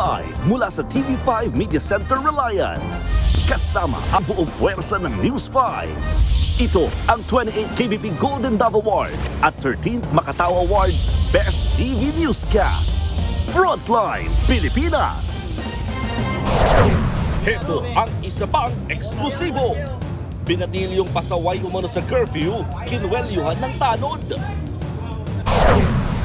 Live mula sa TV5 Media Center Reliance. Kasama ang buong puwersa ng News 5. Ito ang 28th KBP Golden Dove Awards at 13th Makatao Awards Best TV Newscast. Frontline Pilipinas! Ito ang isa pang eksklusibo. Binatilyong pasaway umano sa curfew, kinuwelyuhan ng tanod.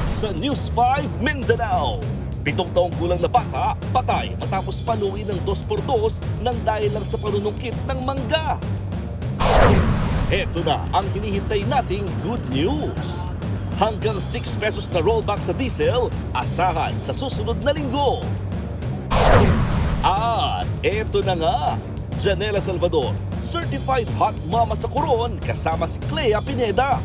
Sa News 5 Mindanao, 7 taong gulang na bata, patay matapos paluin ng 2x2 nang dahil lang sa panunungkit ng mangga. Ito na ang hinihintay nating good news. Hanggang 6 pesos na rollback sa diesel, asahan sa susunod na linggo. At eto na nga, Janela Salvador, Certified Hot Mama sa Coron kasama si Clea Pineda.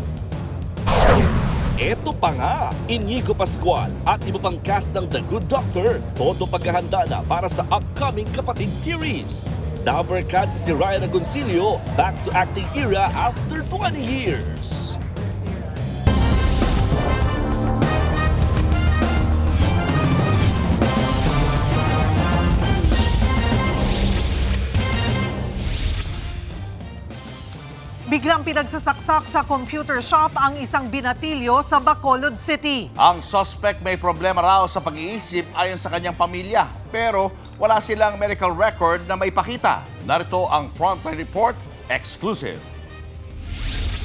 Eto pa nga, Inigo Pascual at iba pang cast ng The Good Doctor, todo paghahanda na para sa upcoming Kapatid series. Dabber Cat si Ryan Agoncillo, back to acting era after 20 years. Biglang pinagsasaksak sa computer shop ang isang binatilyo sa Bacolod City. Ang suspect may problema raw sa pag-iisip ayon sa kanyang pamilya, pero wala silang medical record na maipakita. Narito ang Frontline Report, exclusive.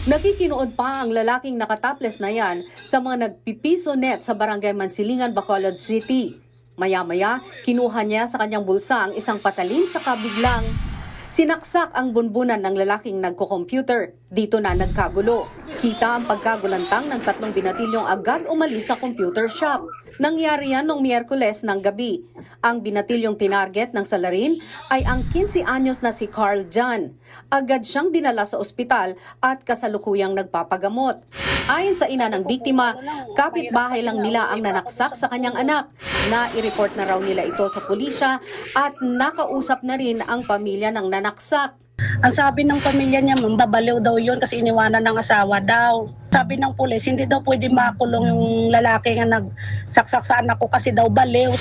Nakikinood pa ang lalaking nakataples na yan sa mga nagpipiso net sa barangay Mansilingan, Bacolod City. Maya-maya, kinuha niya sa kanyang bulsa ang isang patalim sa kabiglang sinaksak ang bunbunan ng lalaking nagko-computer. Dito na nagkagulo. Kita ang pagkagulantang ng 3 binatilyong agad umalis sa computer shop. Nangyari yan noong Miyerkules ng gabi. Ang binatilyong tinarget ng salarin ay ang 15 anyos na si Carl John. Agad siyang dinala sa ospital at kasalukuyang nagpapagamot. Ayon sa ina ng biktima, kapitbahay lang nila ang nanaksak sa kanyang anak. Na-i-report na raw nila ito sa pulisya at nakausap na rin ang pamilya ng nanaksak. Ang sabi ng pamilya niya, babaliw daw yun kasi iniwanan ng asawa daw. Sabi ng pulis, hindi daw pwede makulong yung lalaki nga nagsaksak sa anak ko kasi daw baliw.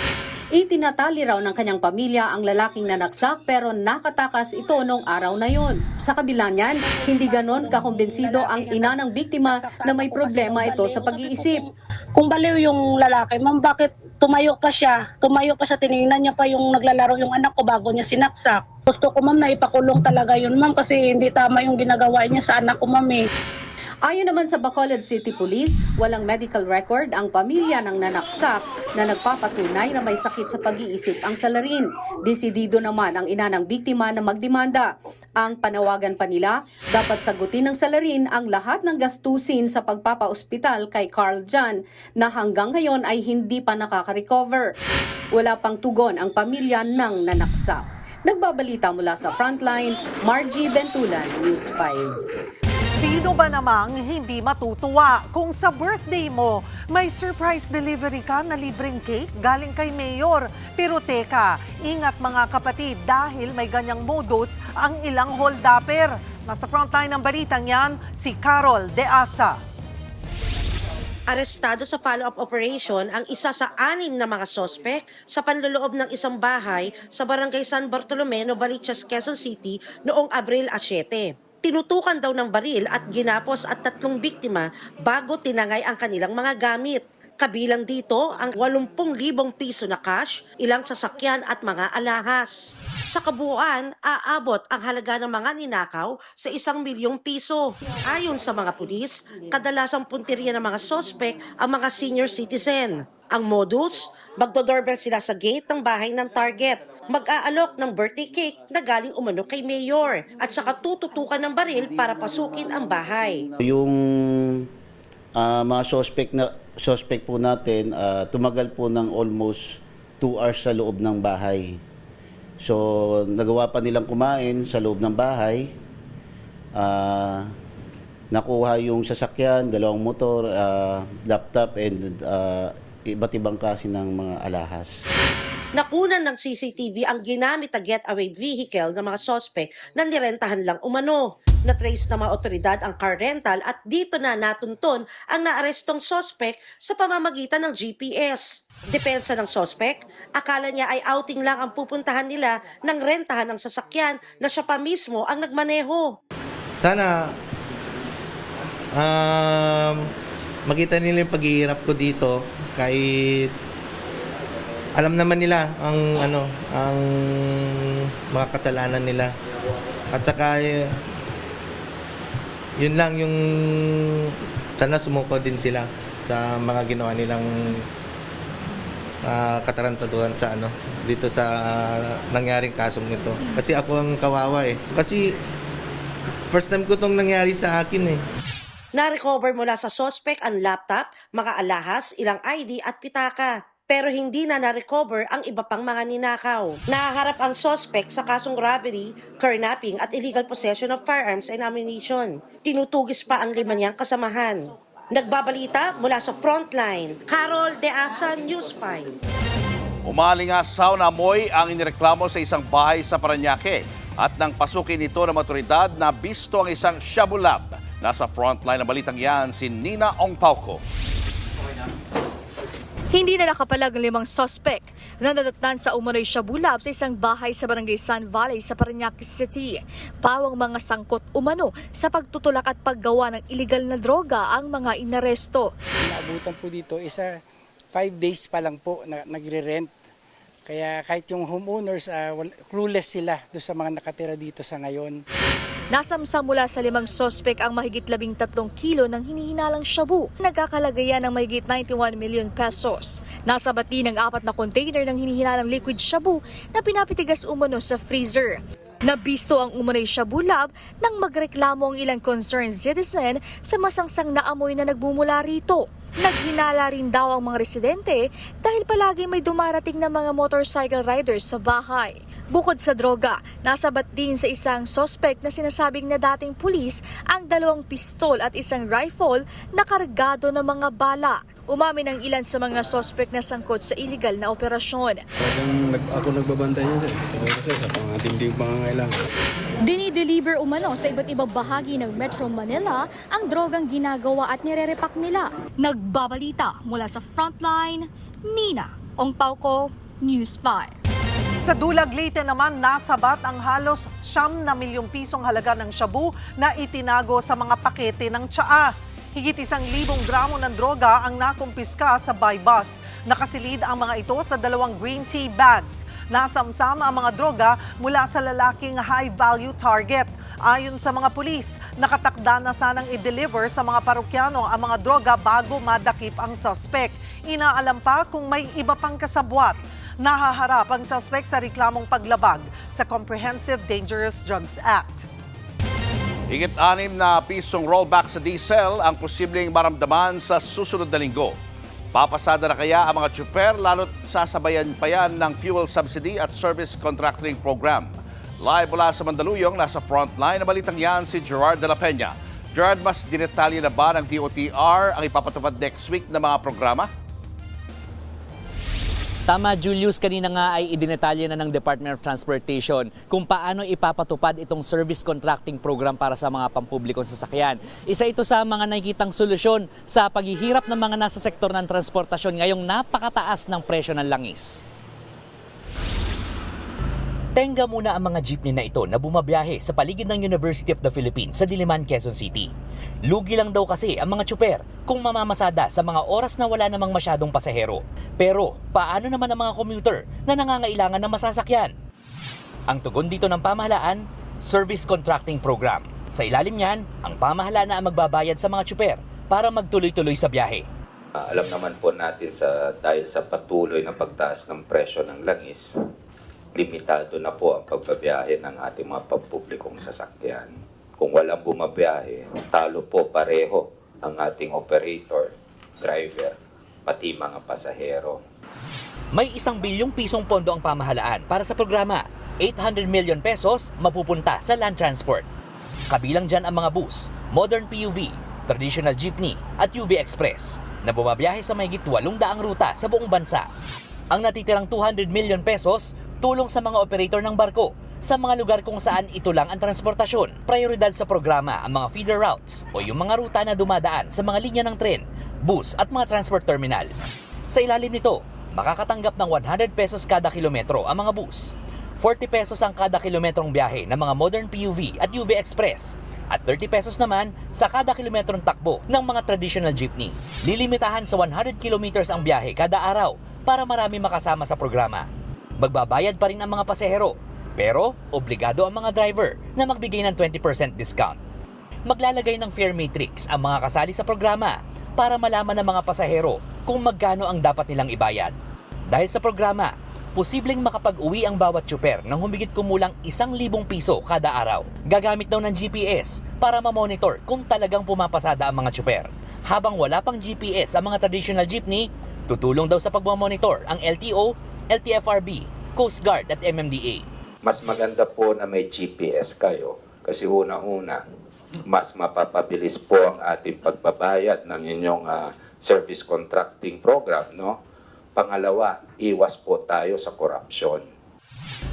Itinatali raw ng kanyang pamilya ang lalaking nanaksak pero nakatakas ito noong araw na yun. Sa kabila niyan, hindi ganon kakumbinsido ang ina ng biktima na may problema ito sa pag-iisip. Kung baliw yung lalaki, ma'am, bakit tumayo pa siya? Tumayo pa siya, tinignan niya pa yung naglalaro yung anak ko bago niya sinaksak. Gusto ko, ma'am, na ipakulong talaga yun, ma'am, kasi hindi tama yung ginagawa niya sa anak ko, ma'am, eh. Ayon naman sa Bacolod City Police, walang medical record ang pamilya ng nanaksak na nagpapatunay na may sakit sa pag-iisip ang salarin. Desidido naman ang ina ng biktima na magdemanda. Ang panawagan pa nila, dapat sagutin ng salarin ang lahat ng gastusin sa pagpapa-ospital kay Carl John na hanggang ngayon ay hindi pa nakaka-recover. Wala pang tugon ang pamilya ng nanaksak. Nagbabalita mula sa Frontline, Margie Bentulan, News 5. Sino ba namang hindi matutuwa kung sa birthday mo may surprise delivery ka na libreng cake galing kay Mayor? Pero teka, ingat mga kapatid dahil may ganyang modus ang ilang hold-upper. Nasa frontline ng balitang yan, si Carol De Asa. Arestado sa follow-up operation ang isa sa 6 na mga sospek sa panloloob ng isang bahay sa barangay San Bartolome, Novaliches, Quezon City noong Abril 7. Tinutukan daw ng baril at ginapos at 3 biktima bago tinangay ang kanilang mga gamit. Kabilang dito ang 80,000 piso na cash, ilang sasakyan at mga alahas. Sa kabuuan, aabot ang halaga ng mga ninakaw sa 1 milyong piso. Ayon sa mga pulis, kadalasang punteriya ng mga sospek ang mga senior citizen. Ang modus, magdodoorbell sila sa gate ng bahay ng target. Mag-aalok ng birthday cake na galing umano kay Mayor at saka tututukan ng baril para pasukin ang bahay. Yung mga suspect po natin, tumagal po ng almost 2 hours sa loob ng bahay. So, nagawa pa nilang kumain sa loob ng bahay. Nakuha yung sasakyan, 2 motor, laptop, and iba't ibang klase ng mga alahas. Nakunan ng CCTV ang ginamit na getaway vehicle ng mga sospek na nirentahan lang umano. Na-trace ng mga otoridad ang car rental at dito na natunton ang naarestong sospek sa pamamagitan ng GPS. Depensa ng sospek, akala niya ay outing lang ang pupuntahan nila ng rentahan ng sasakyan na siya pa mismo ang nagmaneho. Sana makita nila yung paghihirap ko dito kahit alam naman nila ang mga kasalanan nila. At saka yun lang yung sana sumuko din sila sa mga ginawa nilang katarantaduhan sa dito sa nangyaring kasong ito. Kasi ako ang kawawa eh. Kasi first time ko tong nangyari sa akin eh. Na-recover mula sa suspect ang laptop, mga alahas, ilang ID at pitaka. Pero hindi na na-recover ang iba pang mga ninakaw. Nahaharap ang suspect sa kasong robbery, kidnapping at illegal possession of firearms and ammunition. Tinutugis pa ang 5 niyang kasamahan. Nagbabalita mula sa Frontline, Carol De Asa, News 5. Umalingasaw na amoy ang inireklamo sa isang bahay sa Parañaque at nang pasukin ito ng otoridad na bisto ang isang Shabu Lab. Nasa Frontline ng balitang yan si Nina Ongpauco. Hindi na nakapalag ang 5 sospek na nadatnan sa umano'y Shabu Lab sa isang bahay sa Barangay San Valley sa Parañaque City. Pawang mga sangkot umano sa pagtutulak at paggawa ng iligal na droga ang mga inaresto. Naabutan po dito, 5 days pa lang po na nagre-rent. Kaya kahit yung homeowners, clueless sila doon sa mga nakatira dito sa ngayon. Nasamsam mula sa 5 sospek ang mahigit 13 kilo ng hinihinalang shabu. Nagkakalagayan ng mahigit 91 million pesos. Nasabat din ng 4 na container ng hinihinalang liquid shabu na pinapitigas umano sa freezer. Nabisto ang umano'y Shabu Lab nang magreklamo ang ilang concerned citizen sa masangsang na amoy na nagbumula rito. Naghinala rin daw ang mga residente dahil palagi may dumarating na mga motorcycle riders sa bahay. Bukod sa droga, nasabat din sa isang suspect na sinasabing na dating pulis ang 2 pistol at isang rifle na kargado ng mga bala. Umamin ang ilan sa mga suspect na sangkot sa illegal na operasyon. Ako nagbabantay niya kasi sa pangatinding pangangailangan. Dinideliver umano sa iba't ibang bahagi ng Metro Manila ang drogang ginagawa at nirerepak nila. Nagbabalita mula sa Frontline, Nina Ongpauco, News 5. Sa Dulag, Leyte naman, nasabat ang halos 9 milyong pisong halaga ng shabu na itinago sa mga pakete ng tsaa. Higit 1,000 gramo ng droga ang nakumpiska sa buy bust. Nakasilid ang mga ito sa 2 green tea bags. Nasamsam ang mga droga mula sa lalaking high-value target. Ayon sa mga pulis, nakatakda na sanang i-deliver sa mga parokyano ang mga droga bago madakip ang suspect. Inaalam pa kung may iba pang kasabwat. Nahaharap ang suspect sa reklamong paglabag sa Comprehensive Dangerous Drugs Act. Higit 6 na pisong rollback sa diesel ang posibleng maramdaman sa susunod na linggo. Papasada na kaya ang mga tsuper lalo't sasabayan pa yan ng fuel subsidy at service contracting program. Live mula sa Mandaluyong, nasa Frontline na balitang yan si Gerard de la Peña. Gerard, mas dinetalye na ba ng DOTR ang ipapatupad next week na mga programa? Tama, Julius, kanina nga ay idinetalye na ng Department of Transportation kung paano ipapatupad itong service contracting program para sa mga pampublikong sasakyan. Isa ito sa mga nakikitang solusyon sa paghihirap ng mga nasa sektor ng transportasyon ngayong napakataas ng presyo ng langis. Tenga muna ang mga jeepney na ito na bumabiyahe sa paligid ng University of the Philippines sa Diliman, Quezon City. Lugi lang daw kasi ang mga tsuper kung mamamasada sa mga oras na wala namang masyadong pasahero. Pero paano naman ang mga commuter na nangangailangan ng masasakyan? Ang tugon dito ng pamahalaan, Service Contracting Program. Sa ilalim niyan, ang pamahalaan na ang magbabayad sa mga tsuper para magtuloy-tuloy sa biyahe. Alam naman po natin dahil sa patuloy na pagtaas ng presyo ng langis, limitado na po ang pagbabiyahe ng ating mga pampublikong sasakyan. Kung walang bumabiyahe, talo po pareho ang ating operator, driver, pati mga pasahero. May 1 bilyong pisong pondo ang pamahalaan para sa programa. 800 million pesos mapupunta sa land transport. Kabilang dyan ang mga bus, modern PUV, traditional jeepney at UV Express na bumabiyahe sa mahigit 800 ruta sa buong bansa. Ang natitirang 200 million pesos, tulong sa mga operator ng barko sa mga lugar kung saan ito lang ang transportasyon. Prioridad sa programa ang mga feeder routes o yung mga ruta na dumadaan sa mga linya ng tren, bus at mga transport terminal. Sa ilalim nito, makakatanggap ng 100 pesos kada kilometro ang mga bus. 40 pesos ang kada kilometrong biyahe ng mga modern PUV at UV Express at 30 pesos naman sa kada kilometrong takbo ng mga traditional jeepney. Lilimitahan sa 100 kilometers ang biyahe kada araw para marami makasama sa programa. Magbabayad pa rin ang mga pasahero, pero obligado ang mga driver na magbigay ng 20% discount. Maglalagay ng fare matrix ang mga kasali sa programa para malaman ng mga pasahero kung magkano ang dapat nilang ibayad. Dahil sa programa, posibleng makapag-uwi ang bawat tsuper ng humigit kumulang 1,000 piso kada araw. Gagamit daw ng GPS para ma-monitor kung talagang pumapasada ang mga tsuper. Habang wala pang GPS ang mga traditional jeepney, tutulong daw sa pagmamonitor ang LTO, LTFRB, Coast Guard at MMDA. Mas maganda po na may GPS kayo kasi una-una, mas mapapabilis po ang ating pagbabayad ng inyong service contracting program, no? Pangalawa, iwas po tayo sa korupsyon.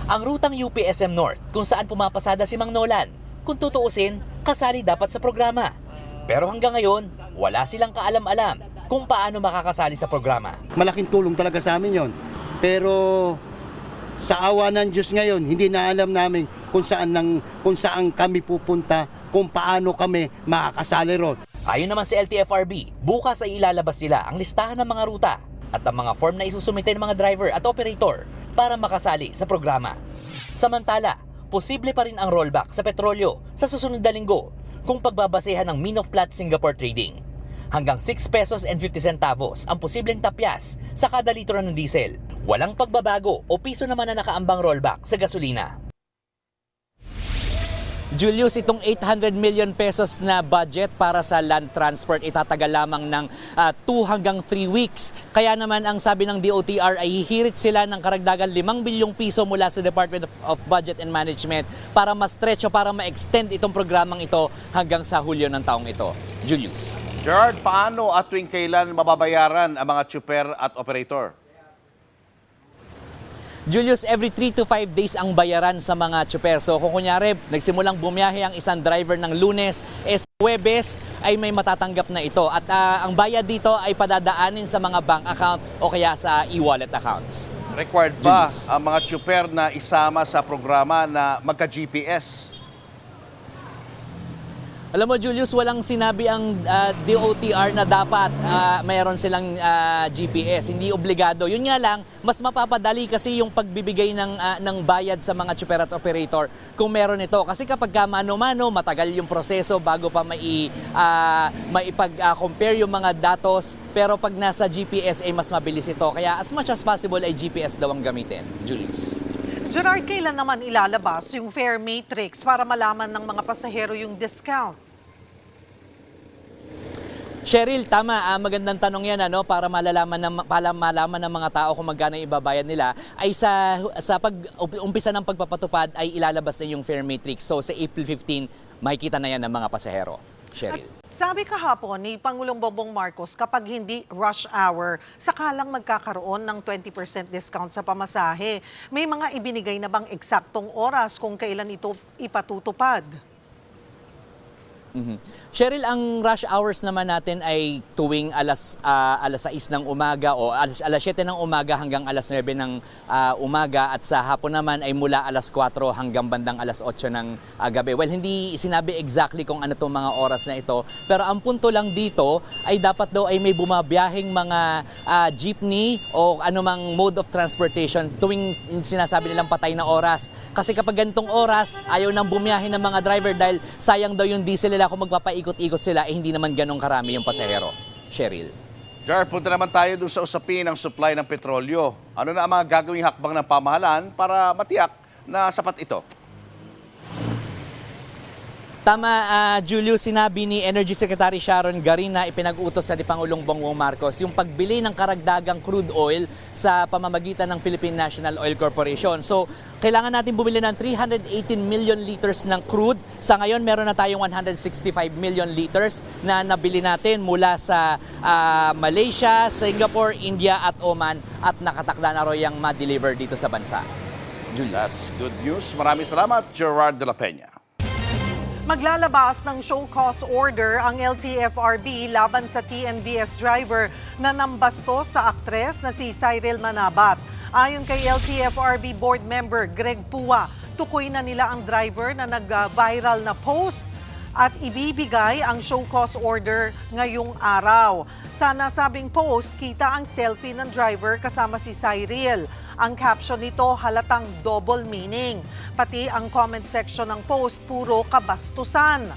Ang rutang UPSM North kung saan pumapasada si Mang Nolan, kung tutuusin, kasali dapat sa programa. Pero hanggang ngayon, wala silang kaalam-alam kung paano makakasali sa programa. Malaking tulong talaga sa amin yon. Pero sa awa ng Diyos ngayon, hindi na alam namin kung saan kami pupunta, kung paano kami makakasali ron. Ayon naman si LTFRB, bukas ay ilalabas nila ang listahan ng mga ruta at ang mga form na isusumite ng mga driver at operator para makasali sa programa. Samantala, posible pa rin ang rollback sa petrolyo sa susunod na linggo kung pagbabasehan ng Mean of Platts Singapore Trading. Hanggang 6 pesos and 50 centavos ang posibleng tapyas sa kada litro ng diesel. Walang pagbabago o piso naman na nakaambang rollback sa gasolina. Julius, itong 800 million pesos na budget para sa land transport itatagal lamang ng 2 hanggang 3 weeks. Kaya naman ang sabi ng DOTR ay hihirit sila ng karagdagan 5 bilyong piso mula sa Department of Budget and Management para ma-stretch o para ma-extend itong programang ito hanggang sa Hulyo ng taong ito. Julius. Gerard, paano at tuwing kailan mababayaran ang mga tsuper at operator? Julius, every 3 to 5 days ang bayaran sa mga tsuper. So kung kunyari, nagsimulang bumiyahe ang isang driver ng Lunes, Huwebes ay may matatanggap na ito. At ang bayad dito ay padadaanin sa mga bank account o kaya sa e-wallet accounts. Required ba ang mga tsuper na isama sa programa na magka-GPS? Alam mo, Julius, walang sinabi ang DOTR na dapat mayroon silang GPS. Hindi obligado. Yun nga lang, mas mapapadali kasi yung pagbibigay ng bayad sa mga tsuper at operator kung meron ito. Kasi kapag mano-mano, matagal yung proseso bago pa maipag-compare yung mga datos. Pero pag nasa GPS ay mas mabilis ito. Kaya as much as possible ay GPS daw ang gamitin. Julius. Gerard, kailan naman ilalabas yung fare matrix para malaman ng mga pasahero yung discount? Cheryl, tama. Magandang tanong yan para malaman ng mga tao kung magkano ibabayad nila. Ay sa pag-umpisa ng pagpapatupad ay ilalabas na yung fare matrix. So sa April 15, makikita na yan ng mga pasahero. Cheryl. At sabi kahapon ni Pangulong Bongbong Marcos, kapag hindi rush hour, sakalang magkakaroon ng 20% discount sa pamasahe. May mga ibinigay na bang eksaktong oras kung kailan ito ipatutupad? Cheryl, ang rush hours naman natin ay tuwing alas 6 ng umaga o alas 7 ng umaga hanggang alas 9 ng umaga at sa hapon naman ay mula alas 4 hanggang bandang alas 8 ng gabi. Well, hindi sinabi exactly kung ano itong mga oras na ito, pero ang punto lang dito ay dapat daw ay may bumabiyaheng mga jeepney o anumang mode of transportation tuwing sinasabi nilang patay na oras. Kasi kapag ganitong oras, ayaw nang bumiyahe ng mga driver dahil sayang daw yung diesel nila kung magpapaikot-ikot sila, hindi naman ganong karami yung pasahero. Cheryl. Jar, punta naman tayo dun sa usapin ng supply ng petrolyo. Ano na ang mga gagawing hakbang ng pamahalaan para matiyak na sapat ito? Tama, Julius, sinabi ni Energy Secretary Sharon Garin na ipinag-utos sa Pangulong Bongbong Marcos yung pagbili ng karagdagang crude oil sa pamamagitan ng Philippine National Oil Corporation. So, kailangan natin bumili ng 318 million liters ng crude. Sa ngayon, meron na tayong 165 million liters na nabili natin mula sa Malaysia, Singapore, India at Oman at nakatakda na rin yung ma-deliver dito sa bansa. Julius. That's good news. Maraming salamat, Gerard de la Peña. Maglalabas ng show cause order ang LTFRB laban sa TNVS driver na nambastos sa aktres na si Cyril Manabat. Ayon kay LTFRB board member Greg Pua, tukoy na nila ang driver na nag-viral na post at ibibigay ang show cause order ngayong araw. Sa nasabing post, kita ang selfie ng driver kasama si Cyril. Ang caption nito halatang double meaning. Pati ang comment section ng post puro kabastusan.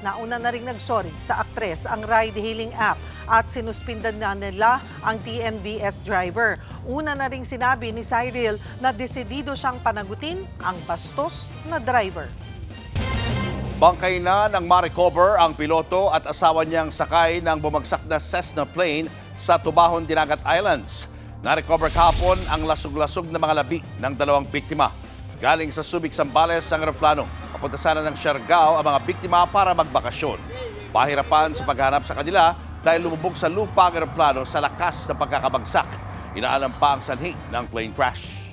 Nauna na rin nagsorry sa aktres ang ride-hailing app at sinuspindan na nila ang TNVS driver. Una na rin sinabi ni Cyril na desidido siyang panagutin ang bastos na driver. Bangkay na ng ma-recover ang piloto at asawa niyang sakay ng bumagsak na Cessna plane sa Tubahon, Dinagat Islands. Na-recover kahapon ang lasog-lasog na mga labi ng dalawang biktima. Galing sa Subic, Zambales ang eroplano. Papunta sana ng Siargao ang mga biktima para magbakasyon. Pahirapan sa paghanap sa kanila dahil lumubog sa lupa ang eroplano sa lakas ng pagkakabagsak. Inaalam pa ang sanhi ng plane crash.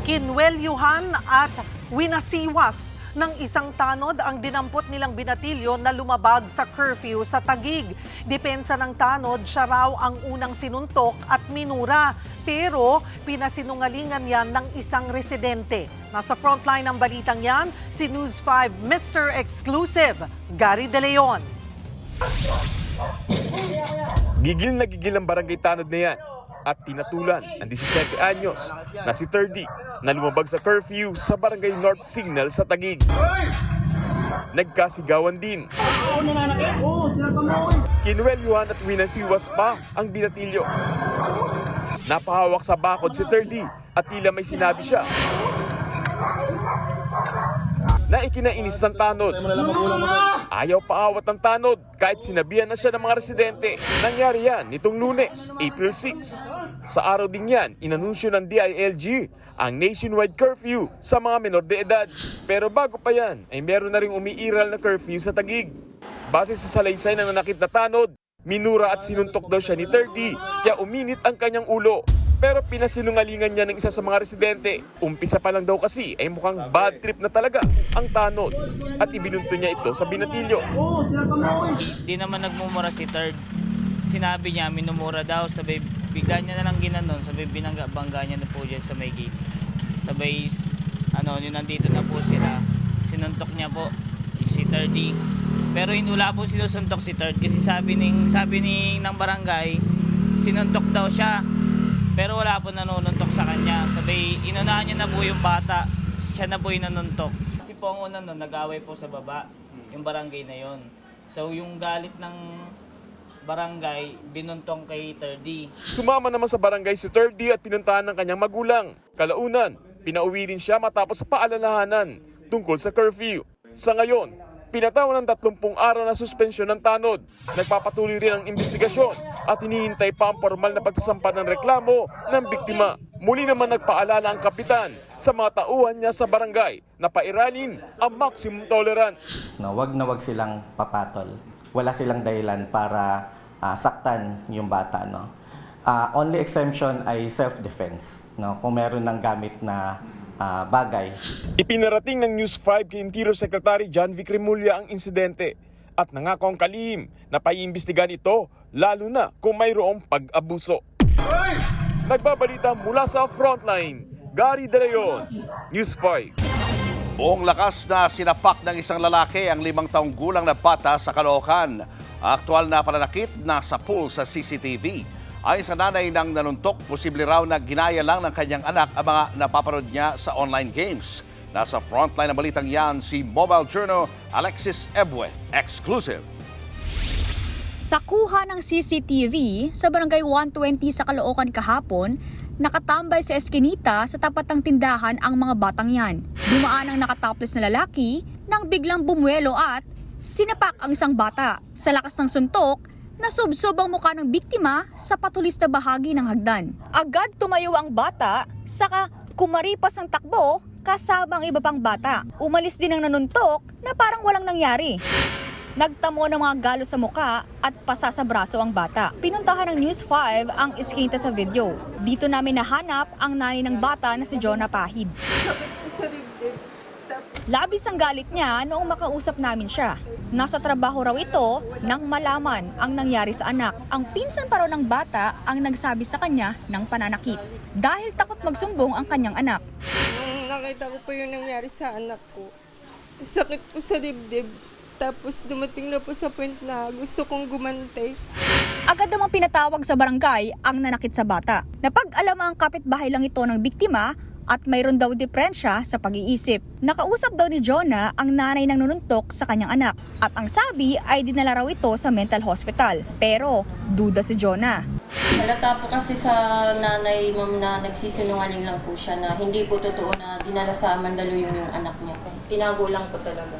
Kinwelyuhan at winasiwas ng isang tanod ang dinampot nilang binatilyo na lumabag sa curfew sa Taguig. Depensa ng tanod, siya raw ang unang sinuntok at minura. Pero pinasinungalingan yan ng isang residente. Nasa frontline ng balitang yan, si News 5 Mr. Exclusive, Gary De Leon. Gigil na gigil ang barangay tanod na yan at pinatulan ang 17 anyos na si Terdy na lumabag sa curfew sa barangay North Signal sa Taguig. Nagkasigawan din. Kinwelyuhan at winasiwas pa ang binatilyo. Napahawak sa bakod si Terdy at tila may sinabi siya na ikinainis ng tanod. Ayaw paawat ng tanod kahit sinabihan na siya ng mga residente. Nangyari yan nitong Lunes, April 6. Sa araw din yan, inanunsyo ng DILG ang nationwide curfew sa mga menor de edad. Pero bago pa yan, ay meron na ring umiiral na curfew sa Taguig. Base sa salaysay ng nanakit na tanod, minura at sinuntok daw siya ni Terdy, kaya uminit ang kanyang ulo. Pero pinasinungalingan niya ng isa sa mga residente. Umpisa pa lang daw kasi ay mukhang bad trip na talaga ang tanod at ibinunto niya ito sa binatilyo. Di naman nagmumura si Third. Sinabi niya, minumura daw, sabay bigla niya na lang ginanon, sabay binangga-bangga niya na po dyan sa may gate. Sabay, yun nandito na po sila, sinuntok niya po si Thirdy. Pero wala po sinusuntok si Third kasi sabi ng barangay, sinuntok daw siya. Pero wala po nanununtok sa kanya. Sabay, inunahan niya na po yung bata. Siya na po yung nanuntok. Kasi po ang una nun, nag-away po sa baba, yung barangay na yon. So yung galit ng barangay, binuntong kay Terdy. Sumama naman sa barangay si Terdy at pinuntahan ng kanyang magulang. Kalaunan, pinauwi rin siya matapos paalalahanan tungkol sa curfew. Sa ngayon, pinatawan ng 30 araw na suspensyon ng tanod. Nagpapatuloy rin ang investigasyon at hinihintay pa ang formal na pagsasampa ng reklamo ng biktima. Muli naman nagpaalala ang kapitan sa mga tauhan niya sa barangay na pairalin ang maximum tolerance. Wag na wag silang papatol. Wala silang dahilan para saktan yung bata. Only exemption ay self-defense. Kung meron ng gamit na bagay. Ipinarating ng News 5 kay Interior Secretary John Vic Remulla ang insidente at nangako ang kalihim na paiimbestigahan ito lalo na kung mayroong pag-abuso. Nagbabalita mula sa Frontline, Gary De Leon, News 5. Buong lakas na sinapak ng isang lalaki ang 5 taong gulang na bata sa Caloocan. Aktual na pananakit nasa pool sa CCTV. Ayon sa nanay ng nanuntok, posible raw na ginaya lang ng kanyang anak ang mga napapanood niya sa online games. Nasa frontline ng balitang yan si Mobile Journal Alexis Ebwe, exclusive. Sa kuha ng CCTV sa Barangay 120 sa Caloocan kahapon, nakatambay sa eskinita sa tapat ng tindahan ang mga batang yan. Dumaan ang nakatopless na lalaki nang biglang bumuelo at sinapak ang isang bata. Sa lakas ng suntok, nasubsob ang mukha ng biktima sa patulis na bahagi ng hagdan. Agad tumayo ang bata, saka kumaripas ang takbo kasama ang iba pang bata. Umalis din ang nanuntok na parang walang nangyari. Nagtamo ng mga galo sa muka at pasa sa braso ang bata. Pinuntahan ng News 5 ang iskinita sa video. Dito namin nahanap ang nanay ng bata na si Jonah Pahid. Labis ang galit niya noong makausap namin siya. Nasa trabaho raw ito nang malaman ang nangyari sa anak. Ang pinsan pa raw ng bata ang nagsabi sa kanya ng pananakit. Dahil takot magsumbong ang kanyang anak. Nung nakita ko po yung nangyari sa anak ko, sakit po sa dibdib. Tapos dumating na po sa point na gusto kong gumantay. Agad namang pinatawag sa barangay ang nanakit sa bata. Napag-alam ang kapitbahay lang ito ng biktima at mayroon daw diferensya sa pag-iisip. Nakausap daw ni Jonah ang nanay ng nununtok sa kanyang anak at ang sabi ay dinala raw ito sa mental hospital. Pero duda si Jonah. Halata po kasi sa nanay, ma'am, na nagsisinungaling lang po siya na hindi po totoo na dinala sa Mandaluyong yung anak niya po. Tinago lang po talaga.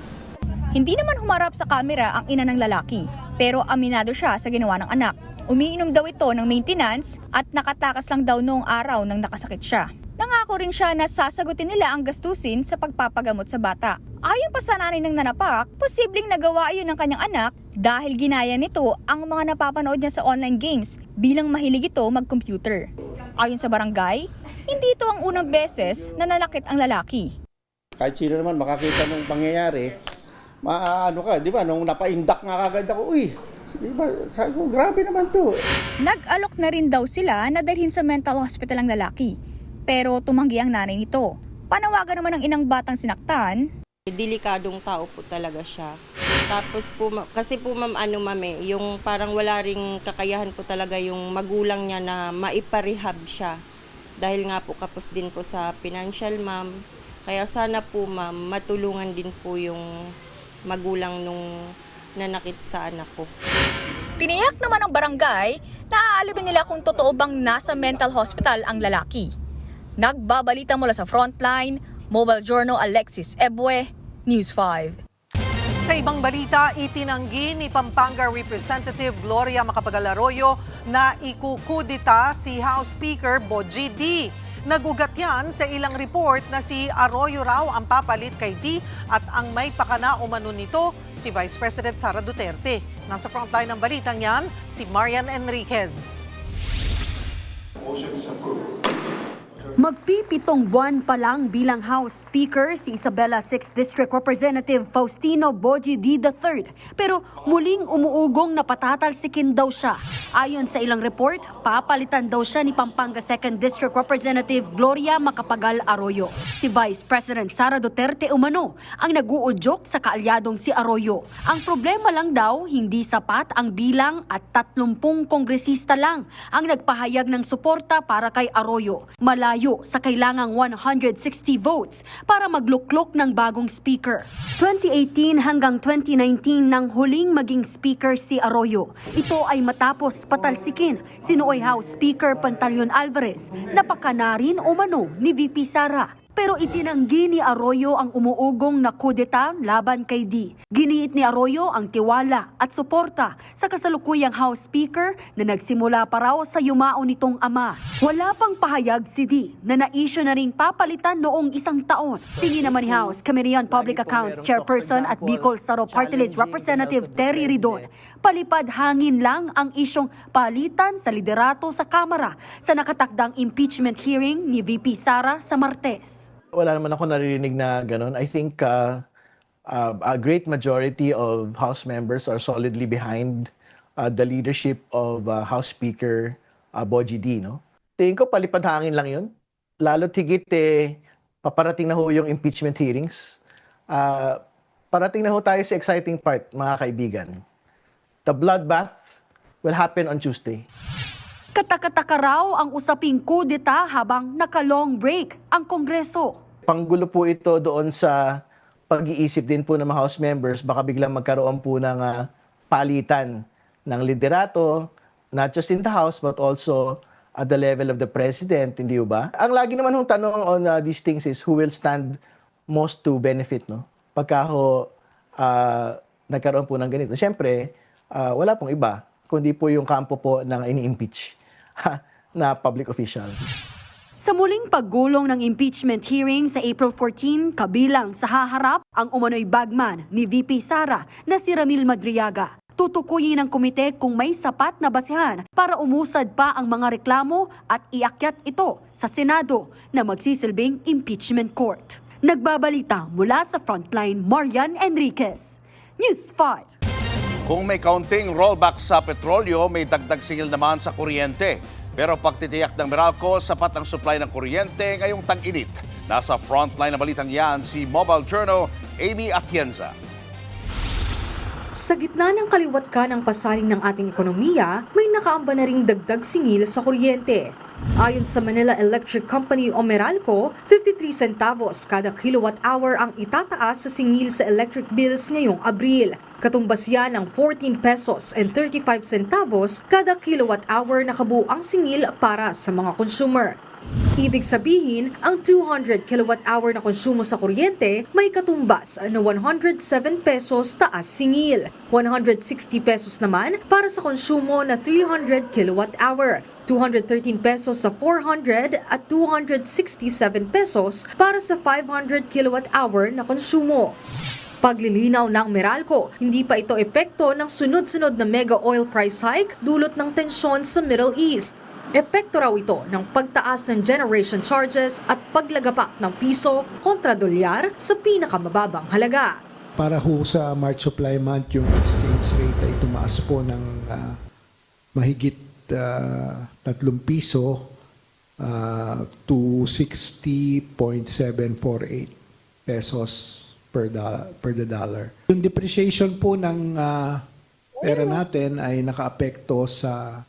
Hindi naman humarap sa kamera ang ina ng lalaki, pero aminado siya sa ginawa ng anak. Umiinom daw ito ng maintenance at nakatakas lang daw noong araw nang nakasakit siya. Nangako rin siya na sasagutin nila ang gastusin sa pagpapagamot sa bata. Ayon pa sa nanay ng nanapak, posibleng nagawa iyon ng kanyang anak dahil ginaya nito ang mga napapanood niya sa online games bilang mahilig ito mag-computer. Ayon sa barangay, hindi ito ang unang beses na nanakit ang lalaki. Kahit sino naman makakita ng pangyayari, maano ka, di ba? Nung napaindak nga kagad ako, di ba? Sabi ko, grabe naman to. Nag-alok na rin daw sila na dalhin sa mental hospital ang lalaki. Pero tumanggi ang nanay nito. Panawagan naman ng inang batang sinaktan. Delikadong tao po talaga siya. Tapos po, kasi po ma'am, yung parang wala ring kakayahan po talaga yung magulang niya na maiparehab siya. Dahil nga po kapos din po sa financial, ma'am. Kaya sana po ma'am, matulungan din po yung magulang nung nanakit sa anak ko. Tiniyak naman ng barangay na aalibin nila kung totoo bang nasa mental hospital ang lalaki. Nagbabalita mula sa Frontline, Mobile Journal Alexis Ebue, News 5. Sa ibang balita, itinanggi ni Pampanga Representative Gloria Macapagal Arroyo na ikukudita si House Speaker Bogie D. Nagugat yan sa ilang report na si Arroyo raw ang papalit kay D at ang may pakana umano nito si Vice President Sara Duterte. Nasa frontline ng balitang yan, si Marian Enriquez. Magpipitong buwan pa lang bilang House Speaker si Isabela 6th District Representative Faustino Bogie D. III. Pero muling umuugong na patatalsikin daw siya. Ayon sa ilang report, papalitan daw siya ni Pampanga 2nd District Representative Gloria Macapagal Arroyo. Si Vice President Sara Duterte umano ang nag-uudyok sa kaalyadong si Arroyo. Ang problema lang daw, hindi sapat ang bilang at 30 kongresista lang ang nagpahayag ng suporta para kay Arroyo. Malayo sa kailangang 160 votes para magluklok ng bagong speaker. 2018 hanggang 2019 nang huling maging speaker si Arroyo. Ito ay matapos patalsikin si Nooy House Speaker Pantaleon Alvarez na pakana rin umano ni VP Sara. Pero itinanggi ni Arroyo ang umuugong na kudeta laban kay D. Giniit ni Arroyo ang tiwala at suporta sa kasalukuyang House Speaker na nagsimula pa raw sa yumao nitong ama. Wala pang pahayag si D na na-issue na ring papalitan noong isang taon. Tingin naman ni House Committee on Public Accounts Chairperson at Bicol Saro Party List Representative Terry Ridon, palipad hangin lang ang isyong palitan sa liderato sa Kamara sa nakatakdang impeachment hearing ni VP Sara sa Martes. Wala naman ako naririnig na ganun. I think a great majority of House members are solidly behind the leadership of House Speaker Bogie D. No? Tingin ko palipad hangin lang yun. Lalo't higit paparating na ho yung impeachment hearings. Parating na ho tayo sa exciting part, mga kaibigan. The bloodbath will happen on Tuesday. Katakataka raw ang usaping kudeta habang naka-long break ang Kongreso. Panggulo po ito doon sa pag-iisip din po ng mga House members, baka biglang magkaroon po ng palitan ng liderato, not just in the House but also at the level of the president, hindi ba? Ang lagi naman hong tanong on these things is who will stand most to benefit, no? Pagka nagkaroon po ng ganito. Siyempre, wala pong iba, kundi po yung kampo po ng ini-impeach na public official. Sa muling paggulong ng impeachment hearing sa April 14, kabilang sa haharap ang umano'y bagman ni VP Sara na si Ramil Madriaga. Tutukuyin ng komite kung may sapat na basehan para umusad pa ang mga reklamo at iakyat ito sa Senado na magsisilbing impeachment court. Nagbabalita mula sa Frontline, Marian Enriquez, News 5. Kung may kaunting rollback sa petrolyo, may dagdag singil naman sa kuryente. Pero pagtitiyak ng Meralco, sapat ang supply ng kuryente ngayong tag-init. Nasa frontline na balitang yan si Mobile Journal, Amy Atienza. Sa gitna ng kaliwat ka ng pasaning ng ating ekonomiya, may nakaamba na ring dagdag singil sa kuryente. Ayon sa Manila Electric Company o Meralco, 53 centavos kada kilowatt hour ang itataas sa singil sa electric bills ngayong Abril. Katumbas yan ng 14 pesos and 35 centavos kada kilowatt hour na kabuuang singil para sa mga consumer. Ibig sabihin, ang 200 kilowatt hour na konsumo sa kuryente may katumbas na 107 pesos taas singil. 160 pesos naman para sa konsumo na 300 kilowatt hour. 213 pesos sa 400 at 267 pesos para sa 500 kilowatt hour na konsumo. Paglilinaw ng Meralco, hindi pa ito epekto ng sunod-sunod na mega oil price hike dulot ng tensyon sa Middle East. Epekto raw ito ng pagtaas ng generation charges at paglagapak ng piso kontra dolyar sa pinakamababang halaga. Para ho sa March supply month, yung exchange rate ay tumaas po ng mahigit 3 piso to 60.748 pesos per the dollar. Yung depreciation po ng pera natin ay nakaapekto sa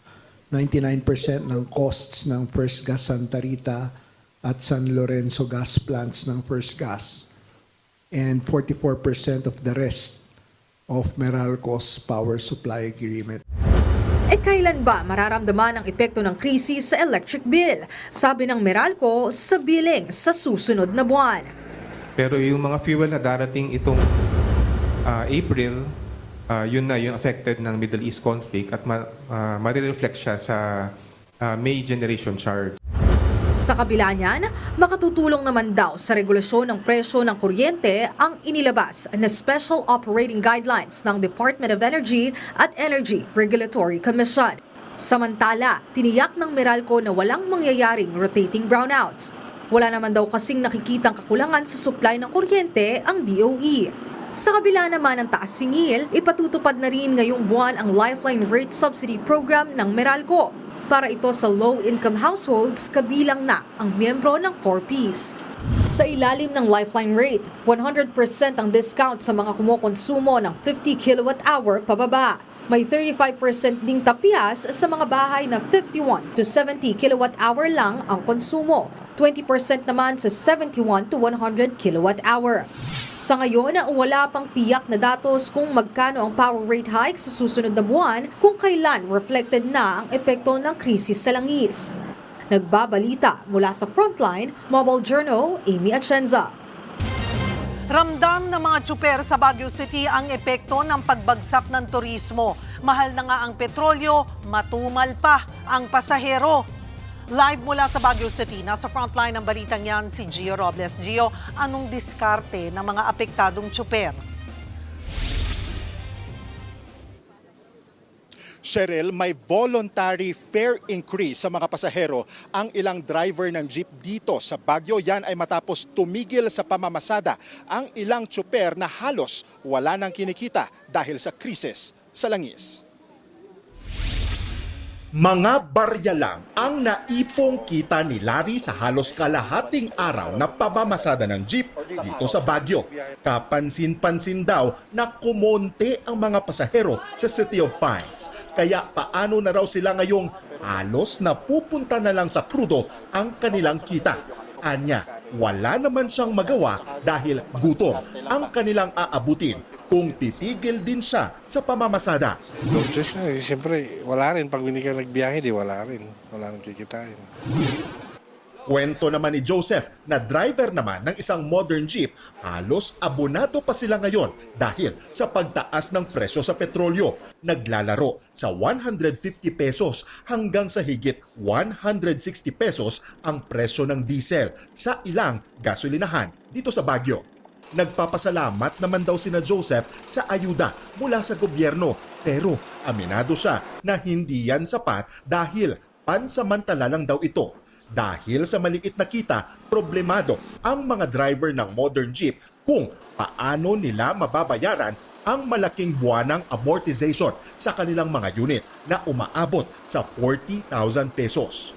99% ng costs ng First Gas Santa Rita at San Lorenzo gas plants ng First Gas and 44% of the rest of Meralco's power supply agreement. Kailan ba mararamdaman ang epekto ng krisis sa electric bill? Sabi ng Meralco, sa billing sa susunod na buwan. Pero yung mga fuel na darating itong April, yun na yung affected ng Middle East conflict at ma-reflect siya sa May generation charge. Sa kabila niyan, makatutulong naman daw sa regulasyon ng presyo ng kuryente ang inilabas na Special Operating Guidelines ng Department of Energy at Energy Regulatory Commission. Samantala, tiniyak ng Meralco na walang mangyayaring rotating brownouts. Wala naman daw kasing nakikitang kakulangan sa supply ng kuryente ang DOE. Sa kabila naman ng taas singil, ipatutupad na rin ngayong buwan ang Lifeline Rate Subsidy Program ng Meralco. Para ito sa low-income households, kabilang na ang miyembro ng 4Ps. Sa ilalim ng Lifeline Rate, 100% ang discount sa mga kumukonsumo ng 50 kilowatt-hour pababa. May 35% ding tapyas sa mga bahay na 51 to 70 kilowatt-hour lang ang konsumo. 20% naman sa 71 to 100 kilowatt-hour. Sa ngayon, wala pang tiyak na datos kung magkano ang power rate hike sa susunod na buwan kung kailan reflected na ang epekto ng krisis sa langis. Nagbabalita mula sa Frontline, Mobile Journal, Amy Atienza. Ramdam ng mga tsuper sa Baguio City ang epekto ng pagbagsak ng turismo. Mahal na nga ang petrolyo, matumal pa ang pasahero. Live mula sa Baguio City, nasa frontline ng balitang yan si Gio Robles. Gio, anong diskarte ng mga apektadong tsuper? Cheryl, may voluntary fare increase sa mga pasahero ang ilang driver ng jeep dito sa Baguio. Yan ay matapos tumigil sa pamamasada ang ilang tsuper na halos wala nang kinikita dahil sa krisis sa langis. Mga barya lang ang naipong kita ni Larry sa halos kalahating araw na pamamasada ng jeep dito sa Baguio. Kapansin-pansin daw na kumonte ang mga pasahero sa City of Pines. Kaya paano na raw sila ngayong halos napupunta na lang sa krudo ang kanilang kita. Anya, wala naman siyang magawa dahil gutom ang kanilang aabutin kung titigil din siya sa pamamasada. Just na, siyempre, wala rin. Pag hindi ka nagbiyahe, di wala rin. Wala rin kikitain. Kwento naman ni Joseph na driver naman ng isang modern jeep, halos abonado pa sila ngayon dahil sa pagtaas ng presyo sa petrolyo. Naglalaro sa 150 pesos hanggang sa higit 160 pesos ang presyo ng diesel sa ilang gasolinahan dito sa Baguio. Nagpapasalamat naman daw sina Joseph sa ayuda mula sa gobyerno, pero aminado siya na hindi yan sapat dahil pansamantala lang daw ito. Dahil sa maliit na kita, problemado ang mga driver ng modern jeep kung paano nila mababayaran ang malaking buwanang amortization sa kanilang mga unit na umaabot sa 40,000 pesos.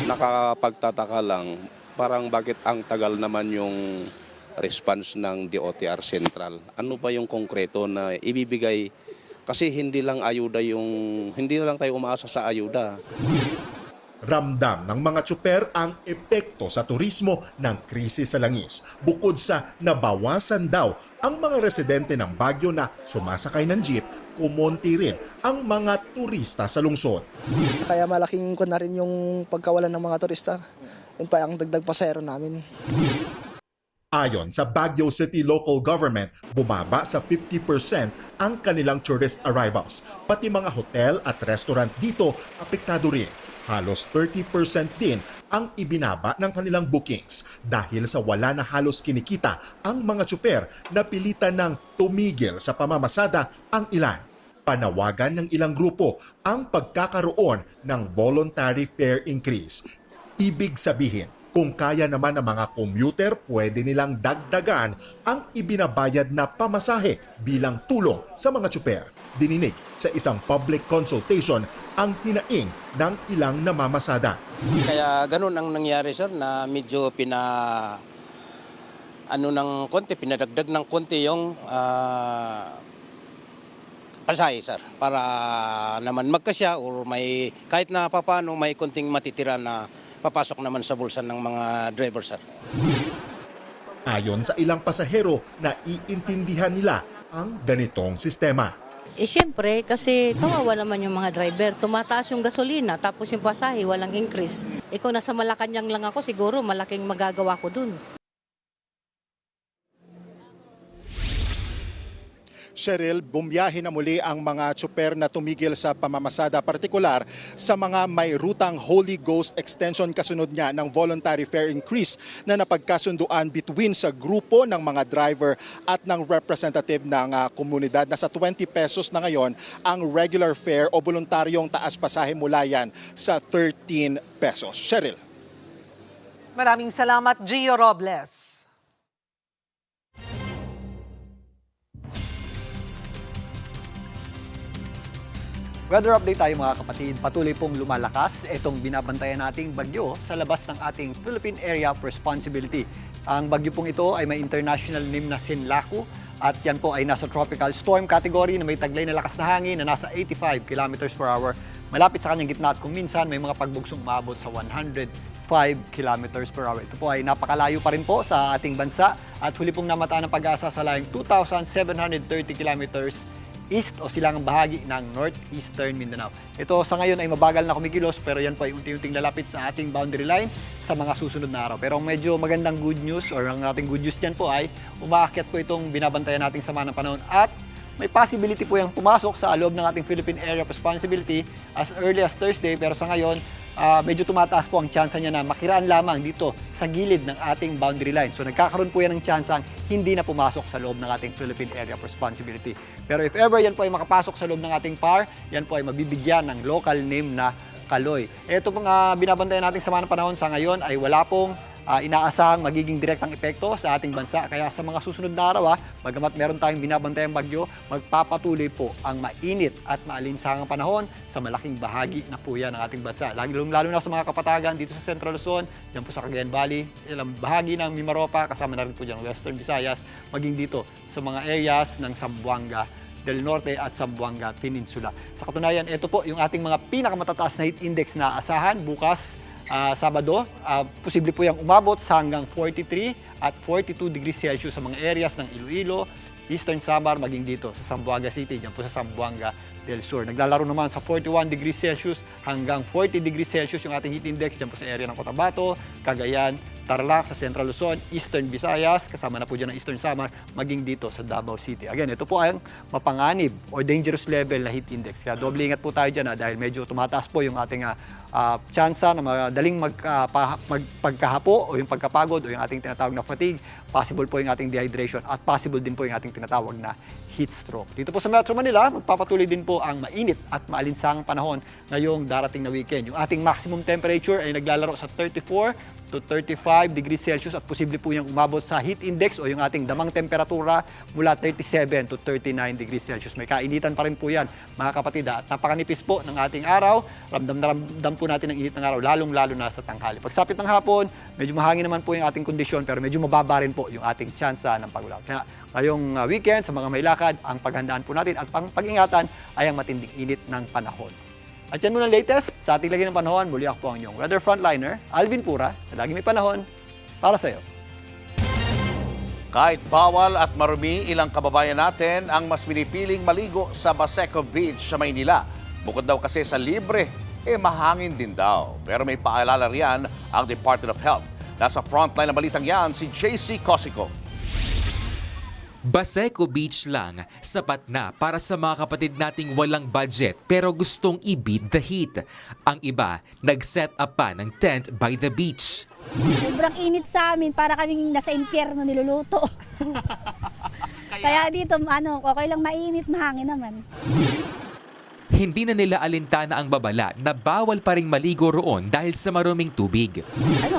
Nakapagtataka lang, parang bakit ang tagal naman yung response ng DOTR Central. Ano ba yung konkreto na ibibigay? Kasi hindi lang lang tayo umaasa sa ayuda. Ramdam ng mga tsuper ang epekto sa turismo ng krisis sa langis. Bukod sa nabawasan daw ang mga residente ng Baguio na sumasakay ng jeep, kumonti rin ang mga turista sa lungsod. Kaya malaking na rin yung pagkawalan ng mga turista. Yun pa ang dagdag pasahero namin. Ayon sa Baguio City Local Government, bumaba sa 50% ang kanilang tourist arrivals. Pati mga hotel at restaurant dito apektado rin. Halos 30% din ang ibinaba ng kanilang bookings dahil sa wala na halos kinikita ang mga tsuper na pilitan ng tumigil sa pamamasada ang ilan. Panawagan ng ilang grupo ang pagkakaroon ng voluntary fare increase. Ibig sabihin, kung kaya naman ng mga commuter, pwede nilang dagdagan ang ibinabayad na pamasahe bilang tulong sa mga tsuper. Dininig sa isang public consultation ang hinaing ng ilang namamasada. Kaya ganun ang nangyari, sir, na medyo pinadagdag ng konti yung pasahe, sir, para naman magkasya or may kahit na papaano may konting matitira na papasok naman sa bulsa ng mga driver, sir. Ayon sa ilang pasahero, naiintindihan nila ang ganitong sistema. Siyempre, kasi kawawa naman yung mga driver. Tumataas yung gasolina, tapos yung pasahe, walang increase. Kung nasa Malacanang lang ako, siguro malaking magagawa ko dun. Cheryl, bumiyahe na muli ang mga tsuper na tumigil sa pamamasada, partikular sa mga may rutang Holy Ghost Extension kasunod niya ng voluntary fare increase na napagkasunduan between sa grupo ng mga driver at ng representative ng komunidad. Nasa 20 pesos na ngayon ang regular fare o voluntaryong taas pasahe mula yan sa 13 pesos. Cheryl. Maraming salamat, Gio Robles. Weather update tayo mga kapatid. Patuloy pong lumalakas itong binabantayan nating bagyo sa labas ng ating Philippine Area of Responsibility. Ang bagyo pong ito ay may international name na Sinlaku at yan po ay nasa tropical storm category na may taglay na lakas na hangin na nasa 85 km per hour. Malapit sa kanyang gitna at kung minsan may mga pagbugsong umabot sa 105 km per hour. Ito po ay napakalayo pa rin po sa ating bansa at huli pong namataan ng pag-asa sa layong 2,730 kilometers east o silangang bahagi ng northeastern Mindanao. Ito sa ngayon ay mabagal na kumikilos pero yan po ay unti-unting lalapit sa ating boundary line sa mga susunod na araw. Pero ang medyo magandang good news or ang ating good news dyan po ay umaakyat po itong binabantayan nating sama ng panahon at may possibility po yung pumasok sa loob ng ating Philippine Area of Responsibility as early as Thursday pero sa ngayon medyo tumataas po ang tsansa niya na makiraan lamang dito sa gilid ng ating boundary line. So nagkakaroon po yan ng tsansang hindi na pumasok sa loob ng ating Philippine Area of Responsibility. Pero if ever yan po ay makapasok sa loob ng ating PAR, yan po ay mabibigyan ng local name na Kaloy. Ito pong binabantayan natin sa mga panahon sa ngayon ay wala pong inaasahang magiging direktang epekto sa ating bansa. Kaya sa mga susunod na araw, bagamat meron tayong binabantayang bagyo, magpapatuloy po ang mainit at maalinsangang panahon sa malaking bahagi na po yan ng ating bansa. Lalo na sa mga kapatagan dito sa Central Luzon, dyan po sa Cagayan Valley, ilang bahagi ng Mimaropa, kasama na rin po dyan Western Visayas, maging dito sa mga areas ng Zamboanga del Norte at Zamboanga Peninsula. Sa katunayan, ito po yung ating mga pinakamatataas na heat index na asahan bukas Sabado, posible po yung umabot sa hanggang 43 at 42 degrees Celsius sa mga areas ng Iloilo, Eastern Samar, maging dito sa Zamboanga City, dyan po sa Zamboanga del Sur. Naglalaro naman sa 41 degrees Celsius hanggang 40 degrees Celsius yung ating heat index dyan po sa area ng Cotabato, Cagayan, Tarlac, sa Central Luzon, Eastern Visayas, kasama na po dyan ang Eastern Samar, maging dito sa Davao City. Again, ito po ang mapanganib o dangerous level na heat index. Kaya doble ingat po tayo dyan dahil medyo tumataas po yung ating tsansa na madaling pagkahapo o yung pagkapagod o yung ating tinatawag na fatigue, possible po yung ating dehydration at possible din po yung ating tinatawag na heat stroke. Dito po sa Metro Manila, magpapatuloy din po ang mainit at maalinsangang panahon ngayong darating na weekend. Yung ating maximum temperature ay naglalaro sa 34 to 35 degrees Celsius at posible po yung umabot sa heat index o yung ating damang temperatura mula 37 to 39 degrees Celsius. May kainitan pa rin po yan, mga kapatid. At napakanipis po ng ating araw. Ramdam na ramdam po natin ang init ng araw, lalong-lalo na sa tanghali. Pagsapit ng hapon, medyo mahangin naman po yung ating kondisyon pero medyo mababa rin po yung ating tsansa ng pag-ulan. Kaya ngayong weekend, sa mga may lakad, ang paghandaan po natin at pag-ingatan ay ang matinding init ng panahon. At yan muna latest sa ating lagi ng panahon. Muli ako po ang inyong weather frontliner, Alvin Pura, na lagi may panahon para sa iyo. Kahit bawal at marumi, ilang kababayan natin ang mas pinipiling maligo sa Baseco Beach sa Maynila. Bukod daw kasi sa libre, mahangin din daw. Pero may paalala riyan ang Department of Health. Nasa frontline ng balitang yan si JC Cosico. Baseco Beach lang, sapat na para sa mga kapatid nating walang budget pero gustong i-beat the heat. Ang iba, nag-set up pa ng tent by the beach. Sobrang init sa amin, para kaming nasa impyerno niluluto. Kaya dito, okay lang mainit, mahangin naman. Hindi na nila alintana ang babala na bawal pa ring maligo roon dahil sa maruming tubig.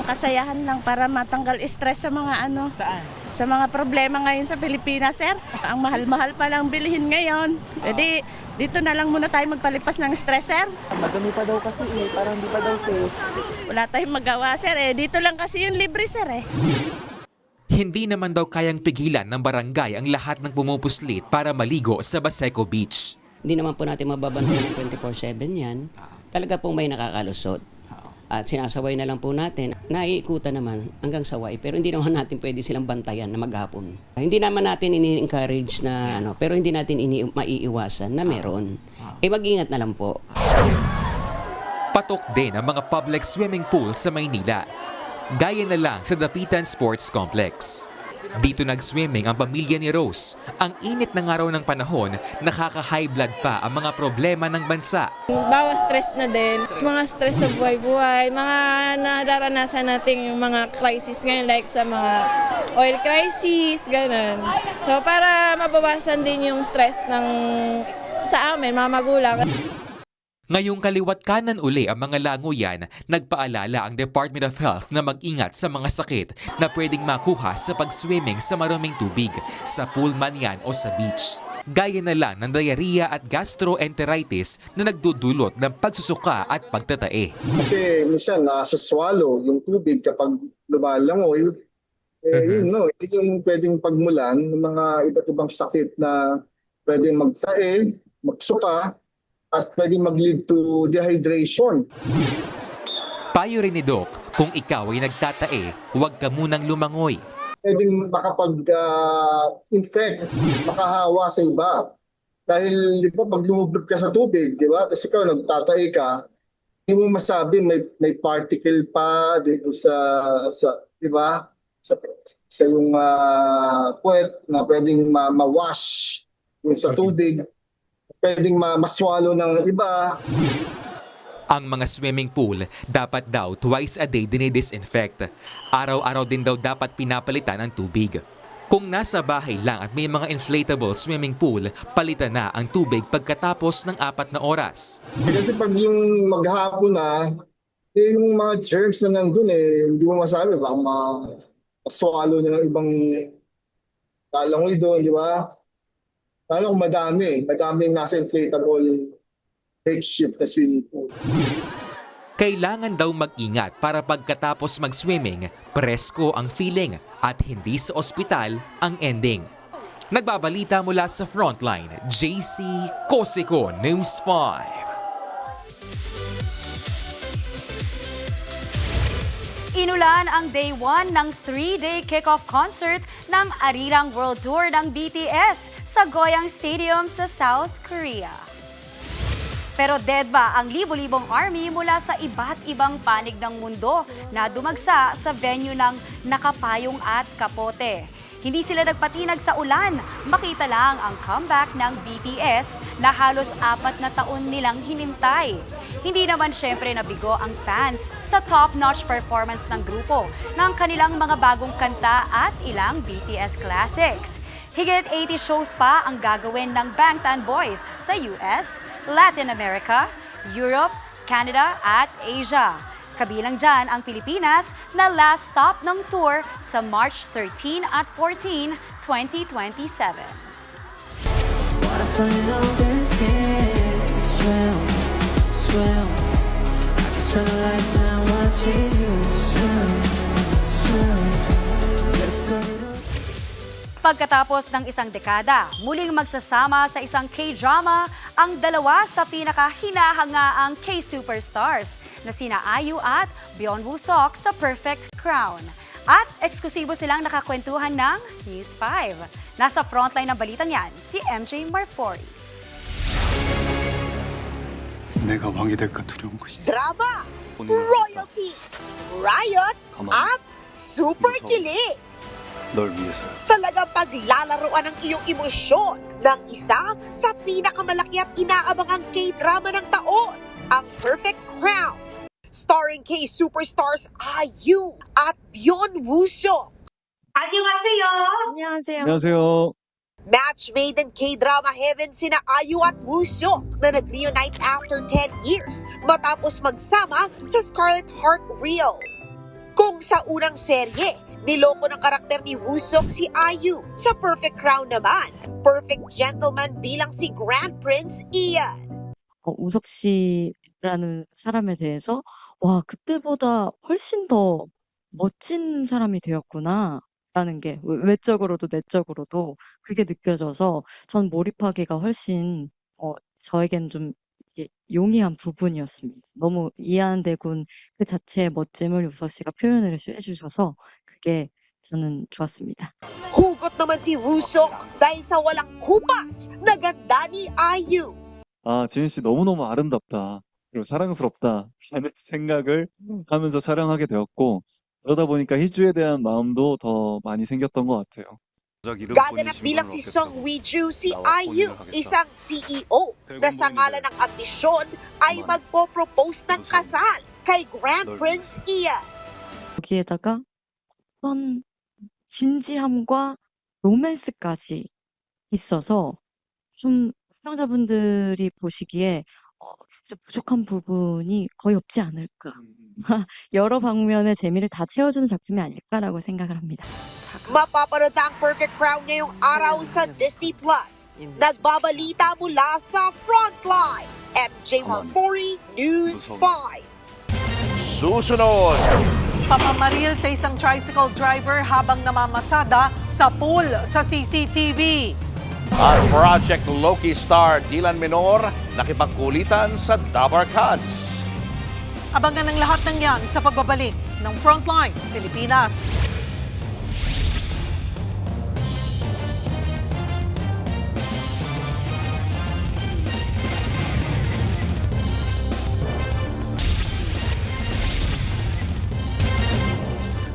Kasayahan lang para matanggal stress sa mga sa mga problema ngayon sa Pilipinas, sir. Ang mahal-mahal pa lang bilihin ngayon. Pwede dito na lang muna tayo magpalipas ng stress, sir. Madami pa daw kasi parang hindi pa daw safe. Wala tayong magawa, sir. Dito lang kasi yung libre, sir. Hindi naman daw kayang pigilan ng barangay ang lahat ng pumupuslit para maligo sa Baseco Beach. Hindi naman po natin mababantay ng 24/7 yan. Talaga pong may nakakalusot. At sinasaway na lang po natin. Naiikutan naman hanggang saway. Pero hindi naman natin pwede silang bantayan na maghapon. Hindi naman natin ini-encourage na pero hindi natin maiiwasan na meron. Mag-ingat na lang po. Patok din ang mga public swimming pool sa Maynila. Gaya na lang sa Dapitan Sports Complex. Dito nag-swimming ang pamilya ni Rose. Ang init ng araw ng panahon, nakaka-high blood pa ang mga problema ng bansa. Bawas stress na din. Mga stress sa buhay-buhay, mga nadaranasan nating mga crisis ngayon like sa mga oil crisis, ganun. So para mabawasan din yung stress sa amin, mga magulang. Ngayong kaliwat kanan uli ang mga langoyan, nagpaalala ang Department of Health na mag-ingat sa mga sakit na pwedeng makuha sa pag-swimming sa maruming tubig, sa pool man yan o sa beach. Gaya na lang ng diarrhea at gastroenteritis na nagdudulot ng pagsusuka at pagtatae. Kasi minsan nasa-swallow yung tubig kapag lumalangoy, yun yung pwedeng pagmulan ng mga iba't ibang sakit na pwedeng magtae, magsuka, at pwedeng mag-lead to dehydration. Payo rin ni Doc, kung ikaw ay nagtatae, huwag ka munang lumangoy. Pwedeng makapag-infect, makahawa sa iba. Dahil di ba, pag lumubog ka sa tubig, di ba? Tapos ikaw nagtatae ka, hindi mo masabi may particle pa dito sa di ba? Sa yung puwet na pwedeng ma-wash yung sa tubig. Pwedeng maswalo ng iba. Ang mga swimming pool dapat daw twice a day dinidisinfect. Araw-araw din daw dapat pinapalitan ang tubig. Kung nasa bahay lang at may mga inflatable swimming pool, palitan na ang tubig pagkatapos ng 4 na oras. Kasi pag yung maghapon na, yung mga germs na nandun hindi mo masabi, baka maswalo na ng ibang talangoy doon, di ba? Lalo kung madaming nasa inflatable makeshift na swimming pool. Kailangan daw mag-ingat para pagkatapos mag-swimming, presko ang feeling at hindi sa ospital ang ending. Nagbabalita mula sa Frontline, JC Cosico, News 5. Inulan ang day 1 ng 3-day kickoff concert ng Arirang World Tour ng BTS sa Goyang Stadium sa South Korea. Pero dead ba ang libo-libong army mula sa iba't ibang panig ng mundo na dumagsa sa venue ng Nakapayong at Kapote? Hindi sila nagpatinag sa ulan, makita lang ang comeback ng BTS na halos 4 na taon nilang hinintay. Hindi naman syempre nabigo ang fans sa top-notch performance ng grupo ng kanilang mga bagong kanta at ilang BTS classics. Higit 80 shows pa ang gagawin ng Bangtan Boys sa US, Latin America, Europe, Canada at Asia. Kabilang dyan ang Pilipinas na last stop ng tour sa March 13 at 14, 2027. Pagkatapos ng isang dekada, muling magsasama sa isang K-drama ang dalawa sa pinakahinahangaang K-superstars na sina IU at Byeonwoo Seok sa Perfect Crown. At eksklusibo silang nakakwentuhan ng News 5. Nasa frontline ng balitang yan, si MJ Marfori. 내가 왕이 될까 두려운 것이. Drama, royalty, riot, at super kilig. 널 위해서야. Talagang paglalaroan ng iyong emosyon ng isa sa pinakamalaki at inaabangang K-drama ng taon, ang Perfect Crown. Starring K-superstars IU at Byeonwoo Seok. 안녕하세요. 안녕하세요. 안녕하세요. Match made in K-drama heaven sina IU at Woo Seok na nag-reunite after 10 years matapos magsama sa Scarlet Heart Reel. Kung sa unang serye, niloko ng karakter ni Woo Seok si IU. Sa Perfect Crown naman, perfect gentleman bilang si Grand Prince Ian. 우석 씨라는 사람에 대해서 와, 그때보다 훨씬 더 멋진 사람이 되었구나. 라는 게 외적으로도 내적으로도 그게 느껴져서 전 몰입하기가 훨씬 저에겐 좀 이게 용이한 부분이었습니다. 너무 이안 대군 그 자체의 멋짐을 우석 씨가 표현을 해주셔서 그게 저는 좋았습니다. Hugot naman si Woo Seok dahil sa walang kupas na ganda ni IU. 아, 지은 씨 너무너무 아름답다. 그리고 사랑스럽다. 라는 생각을 하면서 촬영하게 되었고, 그러다 보니까 희주에 대한 마음도 더 많이 생겼던 것 같아요. Gaganap bilang si Song Wi-ju si IU, isang CEO na sa ngalan ng ambisyon ay magpo-propose ng kasal kay Grand Prince Ian. 거기에다가 어떤 진지함과 로맨스까지 있어서 좀 시청자분들이 보시기에 좀 부족한 부분이 거의 없지 않을까. 여러 방면의 재미를 다 채워주는 작품이 아닐까라고 생각을 합니다. Mapapanood ang Perfect Crown ngayong araw sa Disney+. Nagbabalita mula sa Frontline. MJ Marfori, News 5. Susunod! Pamamaril sa isang tricycle driver habang namamasada sa pool sa CCTV. At Project Loki star Dylan Menor nakipagkulitan sa Dabar Cats. Abangan ang lahat ng yan sa pagbabalik ng Frontline Pilipinas.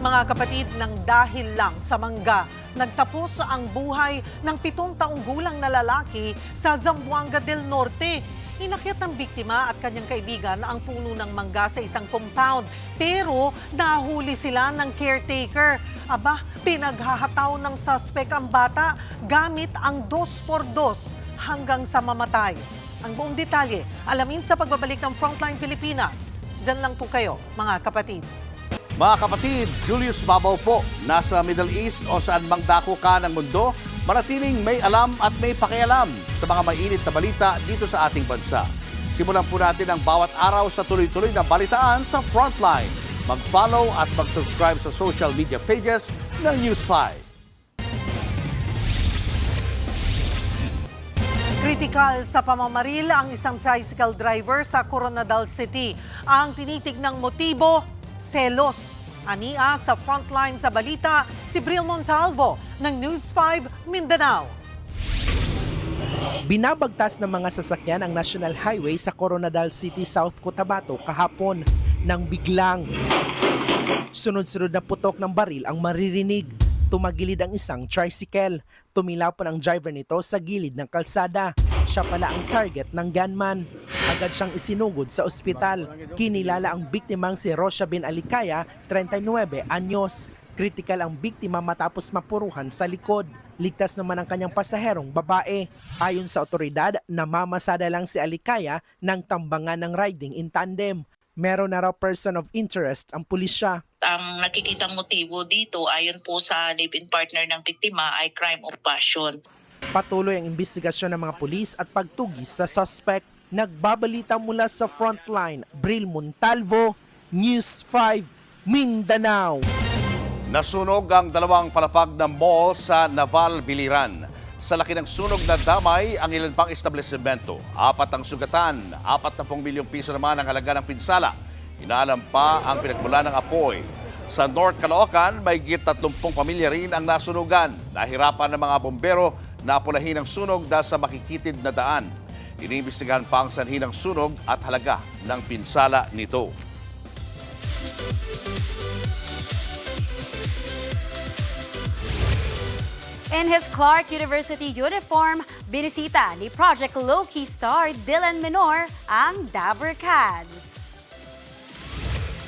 Mga kapatid, ng dahil lang sa mangga, nagtapos ang buhay ng 7 taong gulang na lalaki sa Zamboanga del Norte. Inakyat ng biktima at kanyang kaibigan ang puno ng mangga sa isang compound, pero nahuli sila ng caretaker. Aba, pinaghahataw ng suspect ang bata gamit ang 2x2 hanggang sa mamatay. Ang buong detalye, alamin sa pagbabalik ng Frontline Pilipinas. Diyan lang po kayo, mga kapatid. Mga kapatid, Julius Babaw po, nasa Middle East o saan mang dako ka ng mundo, manatiling may alam at may pakialam sa mga mainit na balita dito sa ating bansa. Simulan po natin ang bawat araw sa tuloy-tuloy na balitaan sa Frontline. Mag-follow at mag-subscribe sa social media pages ng News 5. Kritikal sa pamamaril ang isang tricycle driver sa Coronadal City. Ang tinitignang motibo, selos. Ania sa frontline sa balita, si Bril Montalvo ng News 5 Mindanao. Binabagtas ng mga sasakyan ang National Highway sa Coronadal City, South Cotabato kahapon nang biglang sunod-sunod na putok ng baril ang maririnig. Tumagilid ang isang tricycle. Tumilapon ang driver nito sa gilid ng kalsada. Siya pala ang target ng gunman. Agad siyang isinugod sa ospital. Kinilala ang biktimang si Rosia Bin Alicaya, 39 anyos. Kritikal ang biktima matapos mapuruhan sa likod. Ligtas naman ang kanyang pasaherong babae. Ayon sa otoridad, namamasada lang si Alicaya ng tambangan ng riding in tandem. Meron na raw person of interest ang pulisya. Ang nakikitang motibo dito ayon po sa live-in partner ng biktima ay crime of passion. Patuloy ang investigasyon ng mga pulis at pagtugis sa suspect. Nagbabalita mula sa frontline, Bril Montalvo, News 5, Mindanao. Nasunog ang dalawang palapag ng mall sa Naval Biliran. Sa laki ng sunog na damay ang ilan pang establishmento. 4 ang sugatan, 40 milyong piso naman ang halaga ng pinsala. Inaalam pa ang pinagmula ng apoy. Sa North Caloocan, may higit 30 pamilya rin ang nasunugan. Nahirapan ng mga bombero na apulahin ang sunog dahil sa makikitid na daan. Iniimbestigahan pa ang sanhi ng sunog at halaga ng pinsala nito. In his Clark University uniform, binisita ni Project Low-Key star Dylan Menor ang Dabber Cats.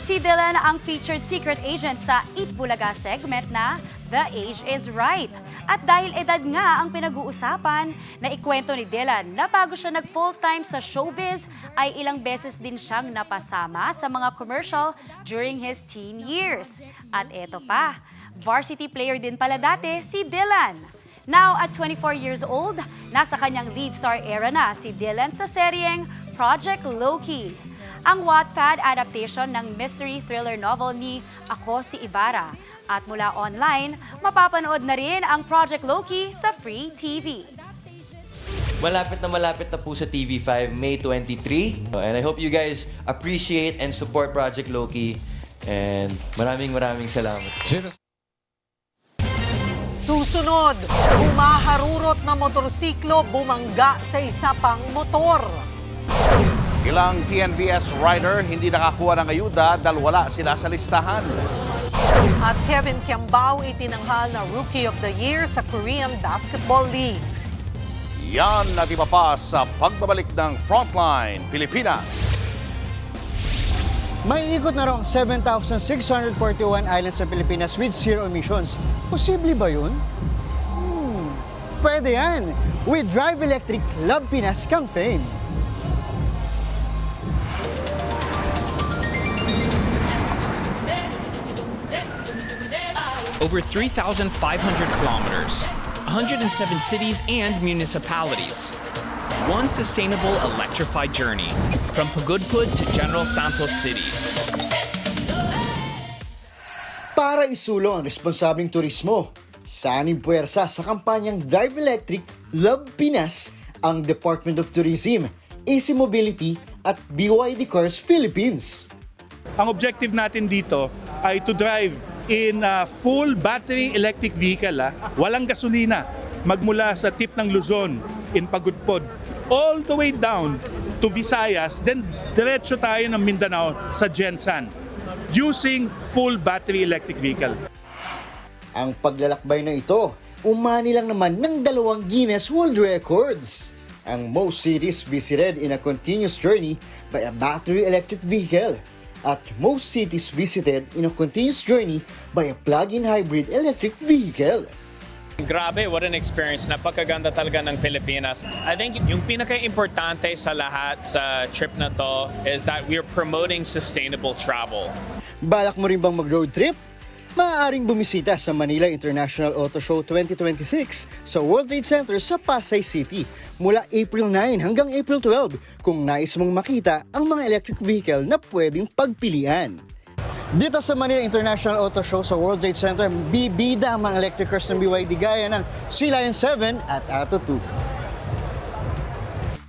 Si Dylan ang featured secret agent sa Eat Bulaga segment na The Age is Right. At dahil edad nga ang pinag-uusapan, naikwento ni Dylan na bago siya nag-full-time sa showbiz, ay ilang beses din siyang napasama sa mga commercial during his teen years. At eto pa, varsity player din pala dati si Dylan. Now at 24 years old, nasa kanyang lead star era na si Dylan sa seryeng Project Low-Key, ang Wattpad adaptation ng mystery thriller novel ni Ako si Ibarra. At mula online, mapapanood na rin ang Project Low-Key sa Free TV. Malapit na po sa TV5, May 23. And I hope you guys appreciate and support Project Low-Key. And maraming salamat. Susunod, humaharurot na motorsiklo bumangga sa isa pang motor. Ilang TNBS rider hindi nakakuha ng ayuda dahil wala sila sa listahan. At Kevin Kiambao itinanghal na Rookie of the Year sa Korean Basketball League. Yan at iba pa sa pagbabalik ng Frontline Pilipinas. May ikot na raw 7,641 islands sa Pilipinas with zero emissions. Posible ba yun? Pwede yan with Drive Electric Love Pinas campaign. Over 3,500 kilometers, 107 cities and municipalities. One sustainable electrified journey from Pagudpud to General Santos City. Para isulong ang responsabling turismo, saning puwersa sa kampanyang Drive Electric Love Pinas ang Department of Tourism, AC Mobility at BYD Cars Philippines. Ang objective natin dito ay to drive in a full battery electric vehicle, walang gasolina, magmula sa tip ng Luzon in Pagudpod all the way down to Visayas, then diretso tayo ng Mindanao sa Gensan using full battery electric vehicle. Ang paglalakbay na ito, umani lang naman ng 2 Guinness World Records. Ang most cities visited in a continuous journey by a battery electric vehicle at most cities visited in a continuous journey by a plug-in hybrid electric vehicle. Grabe, what an experience. Napakaganda talaga ng Pilipinas. I think yung pinaka-importante sa lahat sa trip na to is that we're promoting sustainable travel. Balak mo rin bang mag-road trip? Maaaring bumisita sa Manila International Auto Show 2026 sa World Trade Center sa Pasay City mula April 9 hanggang April 12 kung nais mong makita ang mga electric vehicle na pwedeng pagpilian. Dito sa Manila International Auto Show sa World Trade Center, bibida ang mga electric cars ng BYD gaya ng Sea Lion 7 at Atto 2.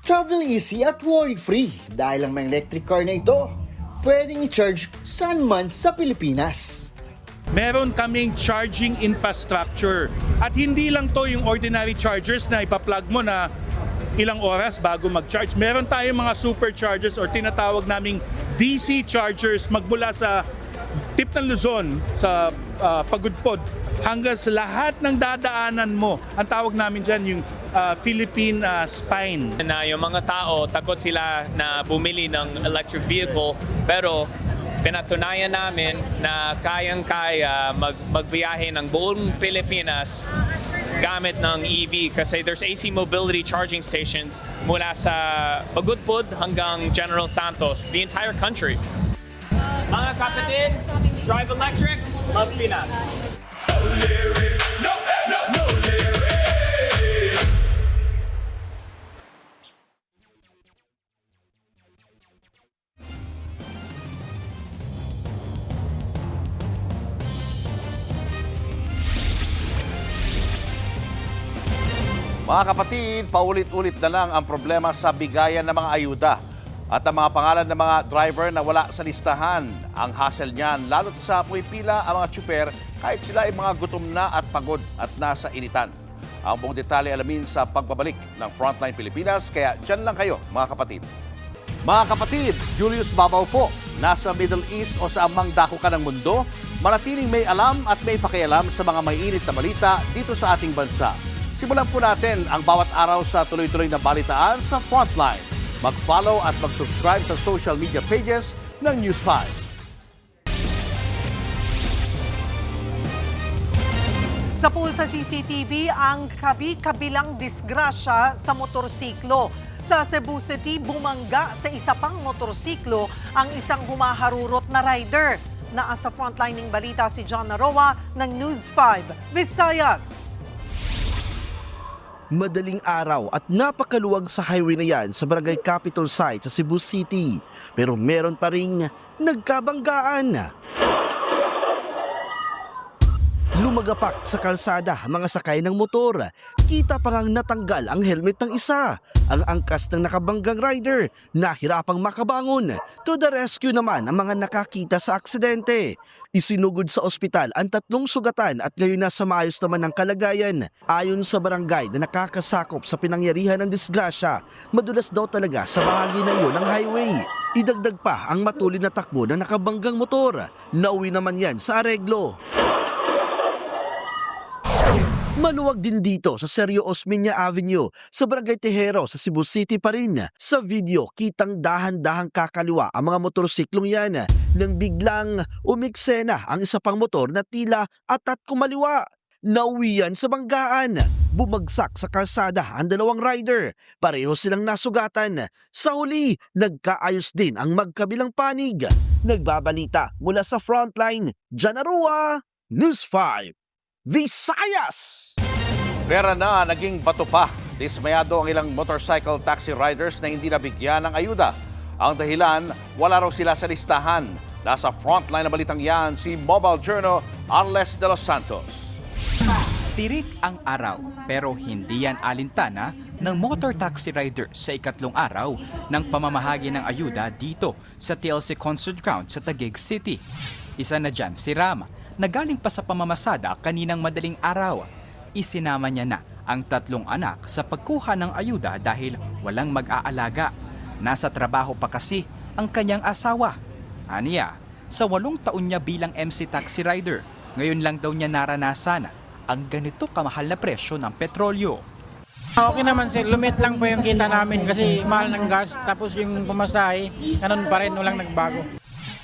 Travel easy at worry-free dahil ang mga electric car na ito pwedeng i-charge saan man sa Pilipinas. Meron kaming charging infrastructure. At hindi lang to yung ordinary chargers na ipa-plug mo na ilang oras bago mag-charge. Meron tayong mga superchargers or tinatawag naming DC chargers magmula sa tip ng Luzon, sa Pagudpod, hanggang sa lahat ng dadaanan mo. Ang tawag namin dyan yung Philippine Spine. Na yung mga tao, takot sila na bumili ng electric vehicle, pero pinatunayan namin na kayang-kaya magbiyahe ng buong Pilipinas gamit ng EV kasi there's AC mobility charging stations mula sa Pagudpod hanggang General Santos, the entire country. Mga kapatid, drive electric, love Pinas. Mga kapatid, paulit-ulit na lang ang problema sa bigayan ng mga ayuda at ang mga pangalan ng mga driver na wala sa listahan. Ang hassle niyan, lalo't sa pumipila ang mga tsuper kahit sila ay mga gutom na at pagod at nasa initan. Ang buong detalye alamin sa pagbabalik ng Frontline Pilipinas, kaya dyan lang kayo mga kapatid. Mga kapatid, Julius Babaw po. Nasa Middle East o sa amang dako ka ng mundo, manatiling may alam at may pakialam sa mga mainit na balita dito sa ating bansa. Simulan po natin ang bawat araw sa tuloy-tuloy na balitaan sa Frontline. Mag-follow at mag-subscribe sa social media pages ng News 5. Sa pool sa CCTV, ang kabi-kabilang disgrasya sa motorsiklo. Sa Cebu City, bumangga sa isa pang motorsiklo ang isang humaharurot na rider. Naasa frontlining balita si John Naroa ng News 5 Visayas. Madaling araw at napakaluwag sa highway na yan sa Barangay Capitol site sa Cebu City. Pero meron pa ring nagkabanggaan. Lumagapak sa kalsada ang mga sakay ng motor. Kita pa ngang natanggal ang helmet ng isa. Ang angkas ng nakabanggang rider nahirapang makabangon. To the rescue naman ang mga nakakita sa aksidente. Isinugod sa ospital ang 3 sugatan at ngayon nasa maayos naman ang kalagayan. Ayon sa barangay na nakakasakop sa pinangyarihan ng disgrasya, madulas daw talaga sa bahagi na iyon ng highway. Idagdag pa ang matulid na takbo ng nakabanggang motor. Nauwi naman yan sa areglo. Maluwag din dito sa Sergio Osmeña Avenue sa Barangay Tejero sa Cebu City pa rin. Sa video, kitang dahan-dahang kakaliwa ang mga motorsiklong yan nang biglang umiksena ang isa pang motor na tila atat kumaliwa. Nauwi yan sa banggaan. Bumagsak sa kalsada ang 2 rider. Pareho silang nasugatan. Sa huli, nagkaayos din ang magkabilang panig. Nagbabalita mula sa Frontline, John Naroa, News 5. Visayas! Pera na naging bato pa. Dismayado ang ilang motorcycle taxi riders na hindi nabigyan ng ayuda. Ang dahilan, wala raw sila sa listahan. Nasa frontline na balitang yan si Mobile Journal Arles de los Santos. Tirik ang araw pero hindi yan alintana ng motor taxi rider sa ikatlong araw ng pamamahagi ng ayuda dito sa TLC Concert Ground sa Taguig City. Isa na dyan si Rama na galing pa sa pamamasada kaninang madaling araw. Isinama niya na ang 3 anak sa pagkuha ng ayuda dahil walang mag-aalaga. Nasa trabaho pa kasi ang kanyang asawa. Aniya, sa 8 taon niya bilang MC taxi rider, ngayon lang daw niya naranasan ang ganito kamahal na presyo ng petrolyo. Okay naman sir, lumit lang po yung kita namin kasi mahal ng gas tapos yung pumasahe, ganun pa rin, walang nagbago.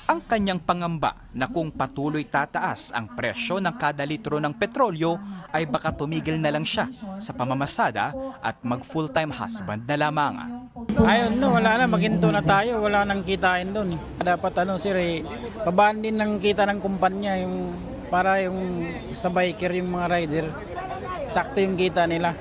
Ang kanyang pangamba na kung patuloy tataas ang presyo ng kada litro ng petrolyo ay baka tumigil na lang siya sa pamamasada at mag full-time husband na lamang. Ayun no, wala na, maginto na tayo, wala nang kitain doon. Dapat sir, babaan din ng kita ng kumpanya yung para yung sa biker yung mga rider, sakto yung kita nila.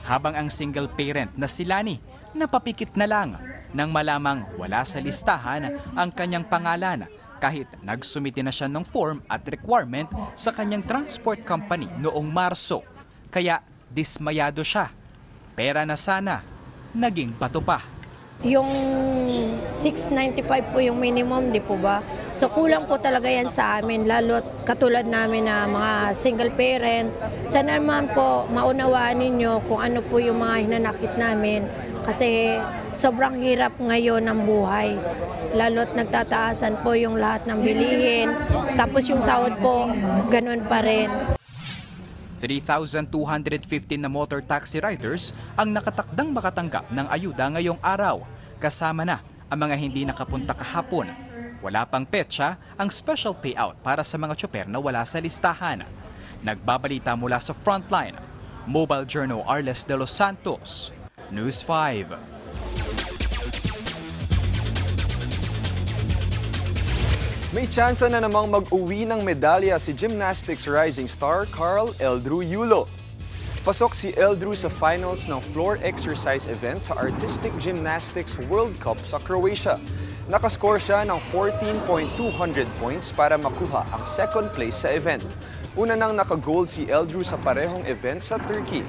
Habang ang single parent na si Lani napapikit na lang nang malamang wala sa listahan ang kanyang pangalan kahit nagsumite na siya ng form at requirement sa kanyang transport company noong Marso. Kaya dismayado siya. Pera na sana, naging bato pa. Yung 695 po yung minimum, di po ba? So kulang po talaga yan sa amin, lalo't katulad namin na mga single parent. Sana naman po maunawaan ninyo kung ano po yung mga hinanakit namin kasi sobrang hirap ngayon ng buhay. Lalo't nagtataasan po yung lahat ng bilihin, tapos yung sahod po, ganun pa rin. 3,215 na motor taxi riders ang nakatakdang makatanggap ng ayuda ngayong araw, kasama na ang mga hindi nakapunta kahapon. Wala pang petsa ang special payout para sa mga tsoper na wala sa listahan. Nagbabalita mula sa Frontline, Mobile Journal Arles de los Santos, News 5. May tsansa na namang mag-uwi ng medalya si gymnastics rising star Carl Eldrew Yulo. Pasok si Eldrew sa finals ng floor exercise event sa Artistic Gymnastics World Cup sa Croatia. Nakascore siya ng 14.200 points para makuha ang second place sa event. Una nang naka-gold si Eldrew sa parehong event sa Turkey.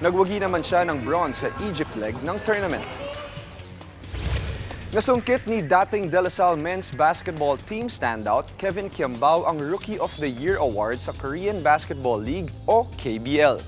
Nagwagi naman siya ng bronze sa Egypt leg ng tournament. Nasungkit ni dating De La Salle men's basketball team standout Kevin Kiambao ang Rookie of the Year award sa Korean Basketball League o KBL.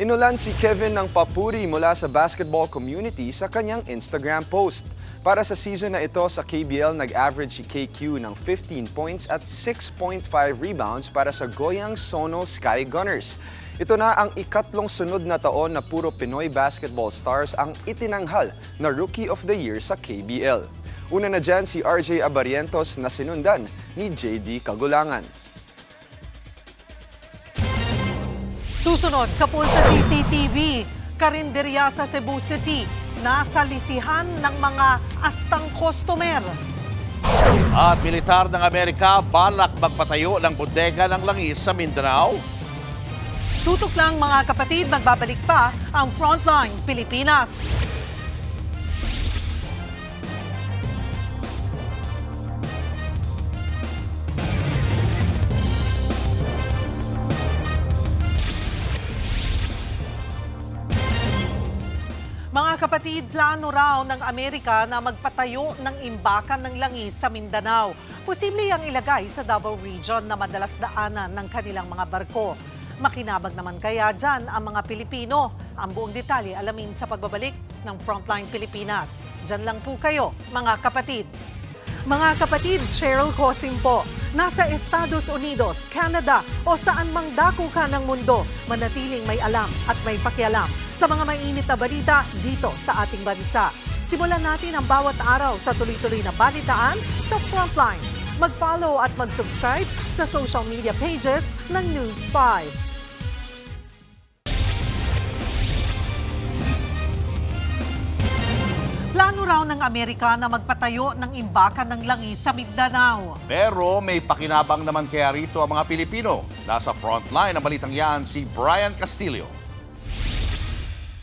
Inulan si Kevin ng papuri mula sa basketball community sa kanyang Instagram post. Para sa season na ito sa KBL, nag-average si KQ ng 15 points at 6.5 rebounds para sa Goyang Sono Sky Gunners. Ito na ang ikatlong sunod na taon na puro Pinoy basketball stars ang itinanghal na Rookie of the Year sa KBL. Una na dyan si RJ Abarientos na sinundan ni JD Kagulangan. Susunod sa Pulsa CCTV, karinderya sa Cebu City, nasa lisihan ng mga astang customer. At militar ng Amerika balak magpatayo ng bodega ng langis sa Mindanao. Tutok lang mga kapatid, magbabalik pa ang Frontline Pilipinas. Mga kapatid, plano raw ng Amerika na magpatayo ng imbakan ng langis sa Mindanao. Posible yang ilagay sa Davao Region na madalas daanan ng kanilang mga barko. Makinabang naman kaya dyan ang mga Pilipino. Ang buong detalye alamin sa pagbabalik ng Frontline Pilipinas. Dyan lang po kayo, mga kapatid. Mga kapatid, Cheryl Cosim po. Nasa Estados Unidos, Canada o saan mang dako ka ng mundo, manatiling may alam at may pakialam sa mga mainit na balita dito sa ating bansa. Simulan natin ang bawat araw sa tuloy-tuloy na balitaan sa Frontline. Mag-follow at mag-subscribe sa social media pages ng News 5. Plano raw ng Amerika na magpatayo ng imbakan ng langis sa Mindanao. Pero may pakinabang naman kaya rito ang mga Pilipino. Nasa Frontline ang balitang yan si Brian Castillo.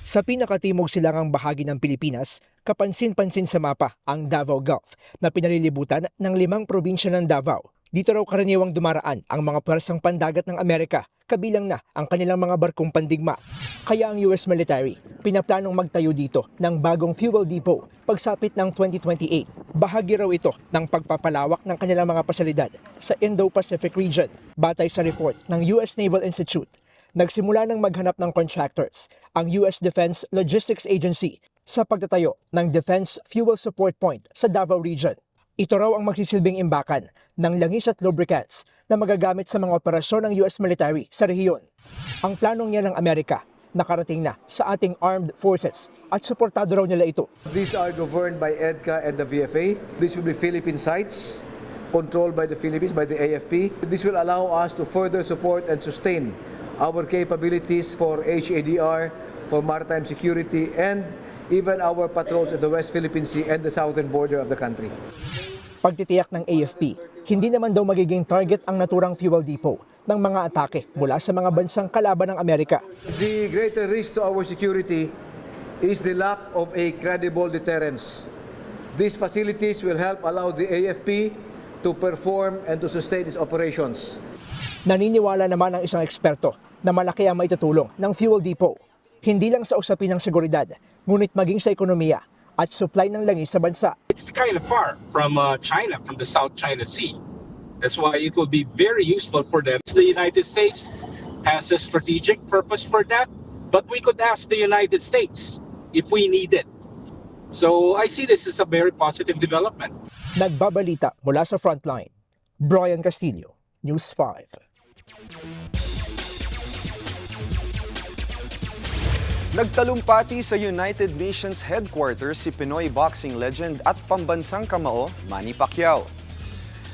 Sa pinakatimog silangang bahagi ng Pilipinas, kapansin-pansin sa mapa ang Davao Gulf na pinalilibutan ng 5 probinsya ng Davao. Dito raw karaniwang dumaraan ang mga pwersang pandagat ng Amerika, kabilang na ang kanilang mga barkong pandigma. Kaya ang US military, pinaplanong magtayo dito ng bagong fuel depot pagsapit ng 2028. Bahagi raw ito ng pagpapalawak ng kanilang mga pasilidad sa Indo-Pacific region. Batay sa report ng US Naval Institute, nagsimula ng maghanap ng contractors ang US Defense Logistics Agency sa pagtatayo ng Defense Fuel Support Point sa Davao Region. Ito raw ang magsisilbing imbakan ng langis at lubricants na magagamit sa mga operasyon ng US military sa rehiyon. Ang planong niya ng Amerika nakarating na sa ating armed forces at suportado raw nila ito. These are governed by EDCA and the VFA. These will be Philippine sites controlled by the Philippines, by the AFP. This will allow us to further support and sustain our capabilities for HADR, for maritime security, and even our patrols at the West Philippine Sea and the southern border of the country. Pagtitiyak ng AFP, hindi naman daw magiging target ang naturang fuel depot ng mga atake mula sa mga bansang kalaban ng Amerika. The greater risk to our security is the lack of a credible deterrence. These facilities will help allow the AFP to perform and to sustain its operations. Naniniwala naman ang isang eksperto na malaki ang maitutulong ng fuel depot. Hindi lang sa usapin ng seguridad, ngunit maging sa ekonomiya at supply ng langis sa bansa. It's kind of far from China, from the South China Sea. That's why it will be very useful for them. The United States has a strategic purpose for that, but we could ask the United States if we need it. So I see this as a very positive development. Nagbabalita mula sa Frontline, Brian Castillo, News 5. Nagtalumpati sa United Nations headquarters si Pinoy boxing legend at pambansang kamao Manny Pacquiao.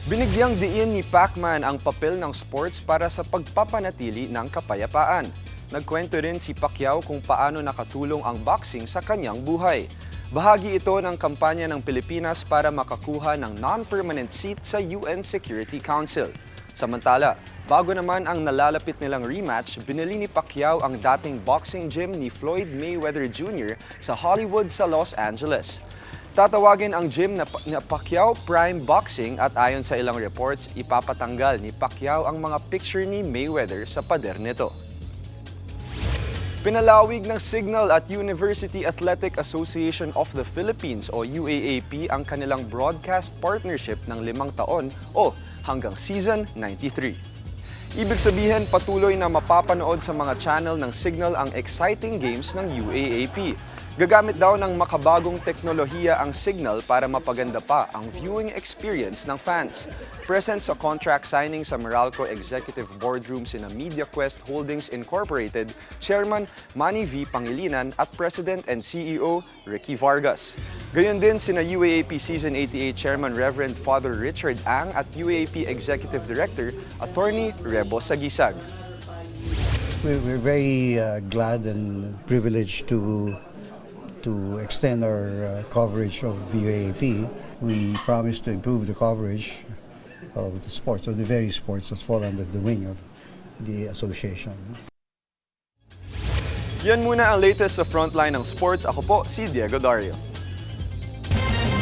Binigyang diin ni Pacman ang papel ng sports para sa pagpapanatili ng kapayapaan. Nagkwento rin si Pacquiao kung paano nakatulong ang boxing sa kanyang buhay. Bahagi ito ng kampanya ng Pilipinas para makakuha ng non-permanent seat sa UN Security Council. Samantala, bago naman ang nalalapit nilang rematch, binili ni Pacquiao ang dating boxing gym ni Floyd Mayweather Jr. sa Hollywood sa Los Angeles. Tatawagin ang gym na Pacquiao Prime Boxing at ayon sa ilang reports, ipapatanggal ni Pacquiao ang mga picture ni Mayweather sa pader nito. Pinalawig ng Signal at University Athletic Association of the Philippines o UAAP ang kanilang broadcast partnership ng 5 taon o hanggang season 93. Ibig sabihin, patuloy na mapapanood sa mga channel ng Signal ang exciting games ng UAAP. Gagamit daw ng makabagong teknolohiya ang Signal para mapaganda pa ang viewing experience ng fans. Present sa contract signing sa Meralco Executive Boardroom sina MediaQuest Holdings Incorporated, Chairman Manny V. Pangilinan at President and CEO Ricky Vargas. Gayon din sina UAAP Season 88 Chairman Reverend Father Richard Ang at UAAP Executive Director Attorney Rebo Sagisag. We're very glad and privileged to extend our coverage of UAAP. We promise to improve the coverage of the sports, of the various sports that fall under the wing of the association. Yan muna ang latest sa Frontline ng Sports. Ako po si Diego Dario.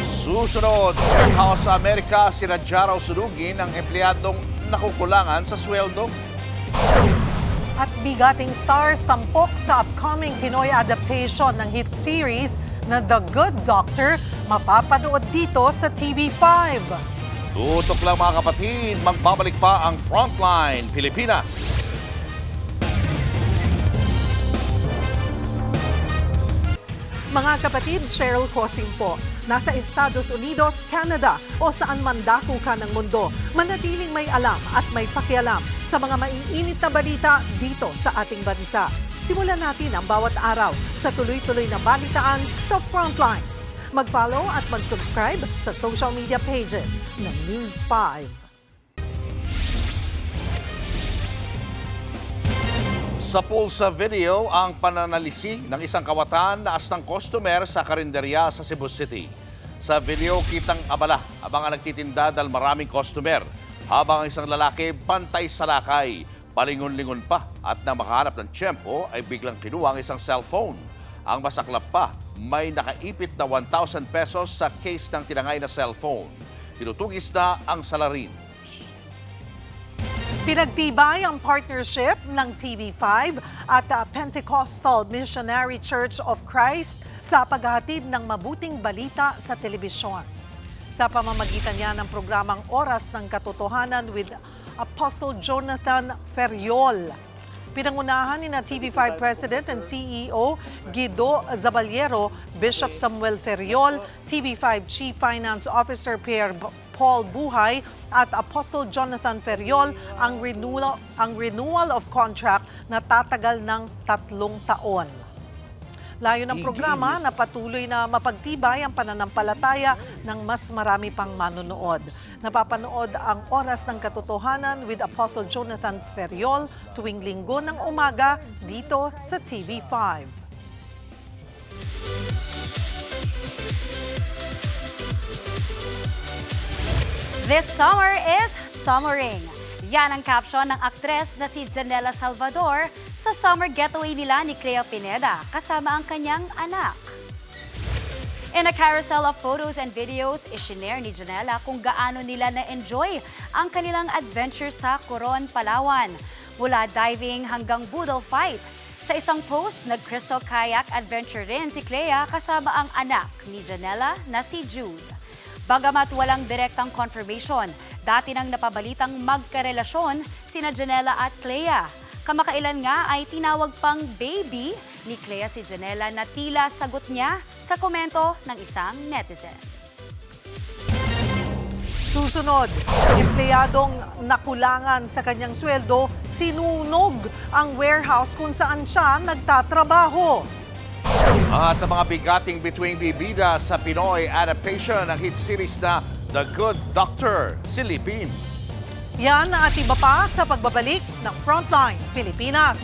Susunod, House sa Amerika, sinadya raw sunugin ang empleyadong nakukulangan sa sweldo. At bigating stars tampok sa upcoming Pinoy adaptation ng hit series na The Good Doctor, mapapanood dito sa TV5. Tutok lang mga kapatid, magbabalik pa ang Frontline Pilipinas. Mga kapatid, Cheryl Cosim po. Nasa Estados Unidos, Canada o saan man dako ka ng mundo, manatiling may alam at may pakialam sa mga maiinit na balita dito sa ating bansa. Simulan natin ang bawat araw sa tuloy-tuloy na balitaan sa Frontline. Mag-follow at mag-subscribe sa social media pages ng News 5. Sa pulsa video, ang pananalisi ng isang kawatan na asnang customer sa karinderya sa Cebu City. Sa video, kitang abala abang ang nagtitinda dahil maraming customer, habang ang isang lalaki pantay sa lakay, palingon-lingon pa at nang makahanap ng tiyempo ay biglang kinuha ang isang cellphone. Ang masaklap pa, may nakaipit na 1,000 pesos sa case ng tinangay na cellphone. Tinutugis na ang salarin. Pinagtibay ang partnership ng TV5 at Pentecostal Missionary Church of Christ sa paghahatid ng mabuting balita sa telebisyon. Sa pamamagitan niya ng programang Oras ng Katotohanan with Apostle Jonathan Ferriol. Pinangunahan ni na TV5 President and CEO Guido Zaballero, Bishop Samuel Ferriol, TV5 Chief Finance Officer Pierre Paul Buhay at Apostle Jonathan Ferriol ang renewal of contract na tatagal ng 3 taon. Layo ng programa na patuloy na mapagtibay ang pananampalataya ng mas marami pang manonood. Napapanood ang Oras ng Katotohanan with Apostle Jonathan Ferriol tuwing Linggo ng umaga dito sa TV5. This summer is summering. Yan ang caption ng aktres na si Janela Salvador sa summer getaway nila ni Clea Pineda kasama ang kanyang anak. In a carousel of photos and videos, isinare ni Janela kung gaano nila na-enjoy ang kanilang adventure sa Coron, Palawan. Mula diving hanggang boodle fight, Sa isang post, nag-crystal kayak adventure rin si Clea kasama ang anak ni Janela na si Jude. Bagamat walang direktang confirmation, dati nang napabalitang magkarelasyon sina Janela at Clea. Kamakailan nga ay tinawag pang baby ni Clea si Janela na tila sagot niya sa komento ng isang netizen. Susunod, empleyadong nakulangan sa kanyang sweldo, sinunog ang warehouse kung saan siya nagtatrabaho. At ang mga bigating between bibida sa Pinoy adaptation ng hit series na The Good Doctor, Silipin. Yan at iba pa sa pagbabalik ng Frontline Pilipinas.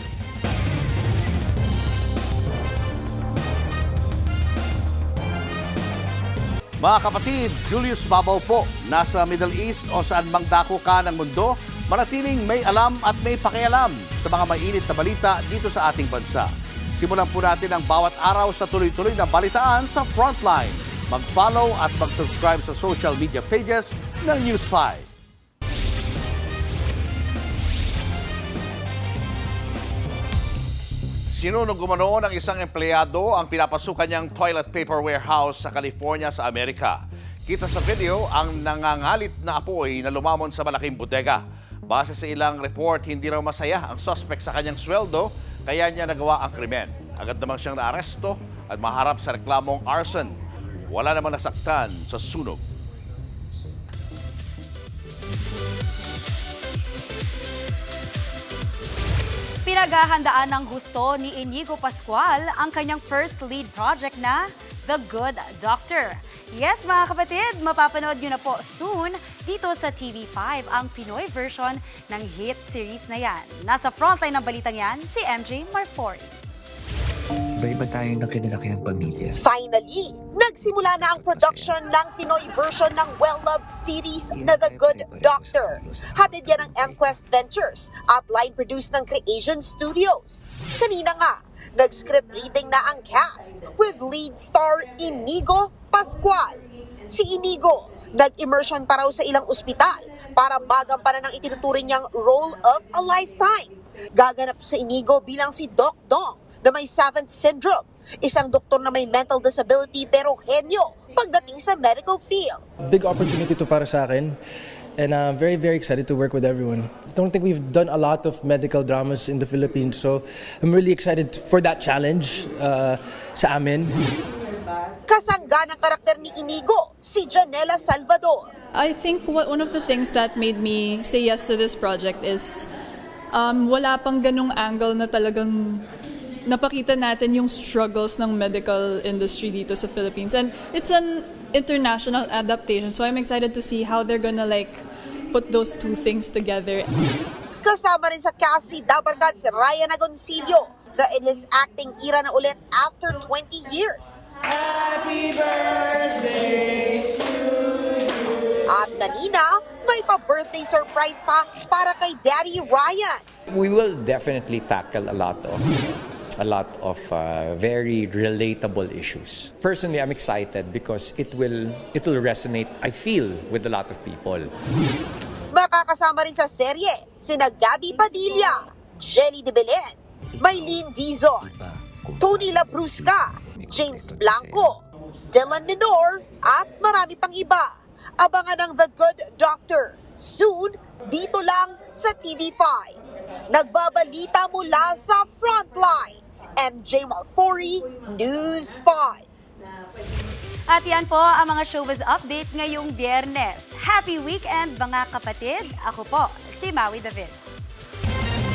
Mga kapatid, Julius Babaw po, nasa Middle East o saan mang dako ka ng mundo, manatiling may alam at may pakialam sa mga mainit na balita dito sa ating bansa. Simulan po natin ang bawat araw sa tuloy-tuloy na balitaan sa Frontline. Mag-follow at mag-subscribe sa social media pages ng News 5. Sinunog umano ng isang empleyado ang pinapasukan niyang toilet paper warehouse sa California sa Amerika. Kita sa video ang nangangalit na apoy na lumamon sa malaking bodega. Base sa ilang report, hindi raw masaya ang suspect sa kanyang sweldo, kaya niya nagawa ang krimen. Agad namang siyang naaresto at maharap sa reklamong arson. Wala namang nasaktan sa sunog. Pinaghahandaan ng husto ni Inigo Pascual ang kanyang first lead project na The Good Doctor. Yes mga kapatid, mapapanood nyo na po soon dito sa TV5 ang Pinoy version ng hit series na yan. Nasa frontline ng balitang yan, si MJ Marfori. Iba-iba tayo ng kinalakihan pamilya. Finally, nagsimula na ang production ng Pinoy version ng well-loved series na The Good Doctor. Hatid yan ng MQuest Ventures at line-produced ng Creation Studios. Kanina nga, nag-script reading na ang cast with lead star Inigo Pascual. Si Inigo, nag-immersion pa raw sa ilang ospital para magampanan ng itinuturing niyang role of a lifetime. Gaganap sa Inigo bilang si Doc Dong na may 7th syndrome, isang doktor na may mental disability pero henyo pagdating sa medical field. Big opportunity to para sa akin, and I'm very, very excited to work with everyone. I don't think we've done a lot of medical dramas in the Philippines, so I'm really excited for that challenge sa amin. Kasangga ng karakter ni Inigo, si Janela Salvador. I think one of the things that made me say yes to this project is wala pang ganung angle na talagang napakita natin yung struggles ng medical industry dito sa Philippines. And it's an international adaptation, so I'm excited to see how they're gonna put those two things together. Kasama rin sa cast si Dabarkad si Ryan Agoncillo na in his acting era na ulit after 20 years. Happy birthday to you! At kanina, may pa-birthday surprise pa para kay Daddy Ryan. We will definitely tackle a lot of very relatable issues. Personally, I'm excited because it will resonate, I feel, with a lot of people. Makakasama rin sa serye sina Gabby Padilla, Jelly de Belen, Maylene Dizon, Tony Labrusca, James Blanco, Dylan Minor, at marami pang iba. Abangan ang The Good Doctor soon dito lang sa TV5. Nagbabalita mula sa Frontline, MJ Marfori, News 5. At yan po ang mga showbiz update ngayong Biyernes. Happy weekend mga kapatid. Ako po, si Maui David.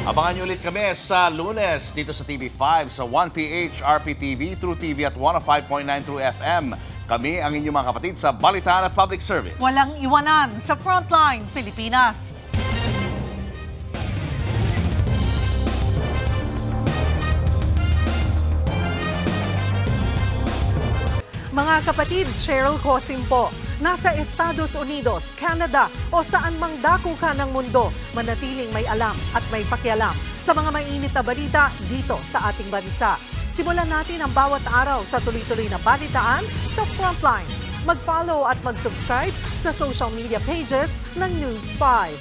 Abangan niyo ulit kami sa Lunes dito sa TV5 sa 1PH RPTV, True TV at 105.9 True FM. Kami ang inyong mga kapatid sa Balitaan at Public Service. Walang iwanan sa Frontline Pilipinas. Mga kapatid, Cheryl Cosim po. Nasa Estados Unidos, Canada o saan mang dako ka ng mundo, manatiling may alam at may pakialam sa mga mainit na balita dito sa ating bansa. Simulan natin ang bawat araw sa tuloy-tuloy na balitaan sa Frontline. Mag-follow at mag-subscribe sa social media pages ng News 5.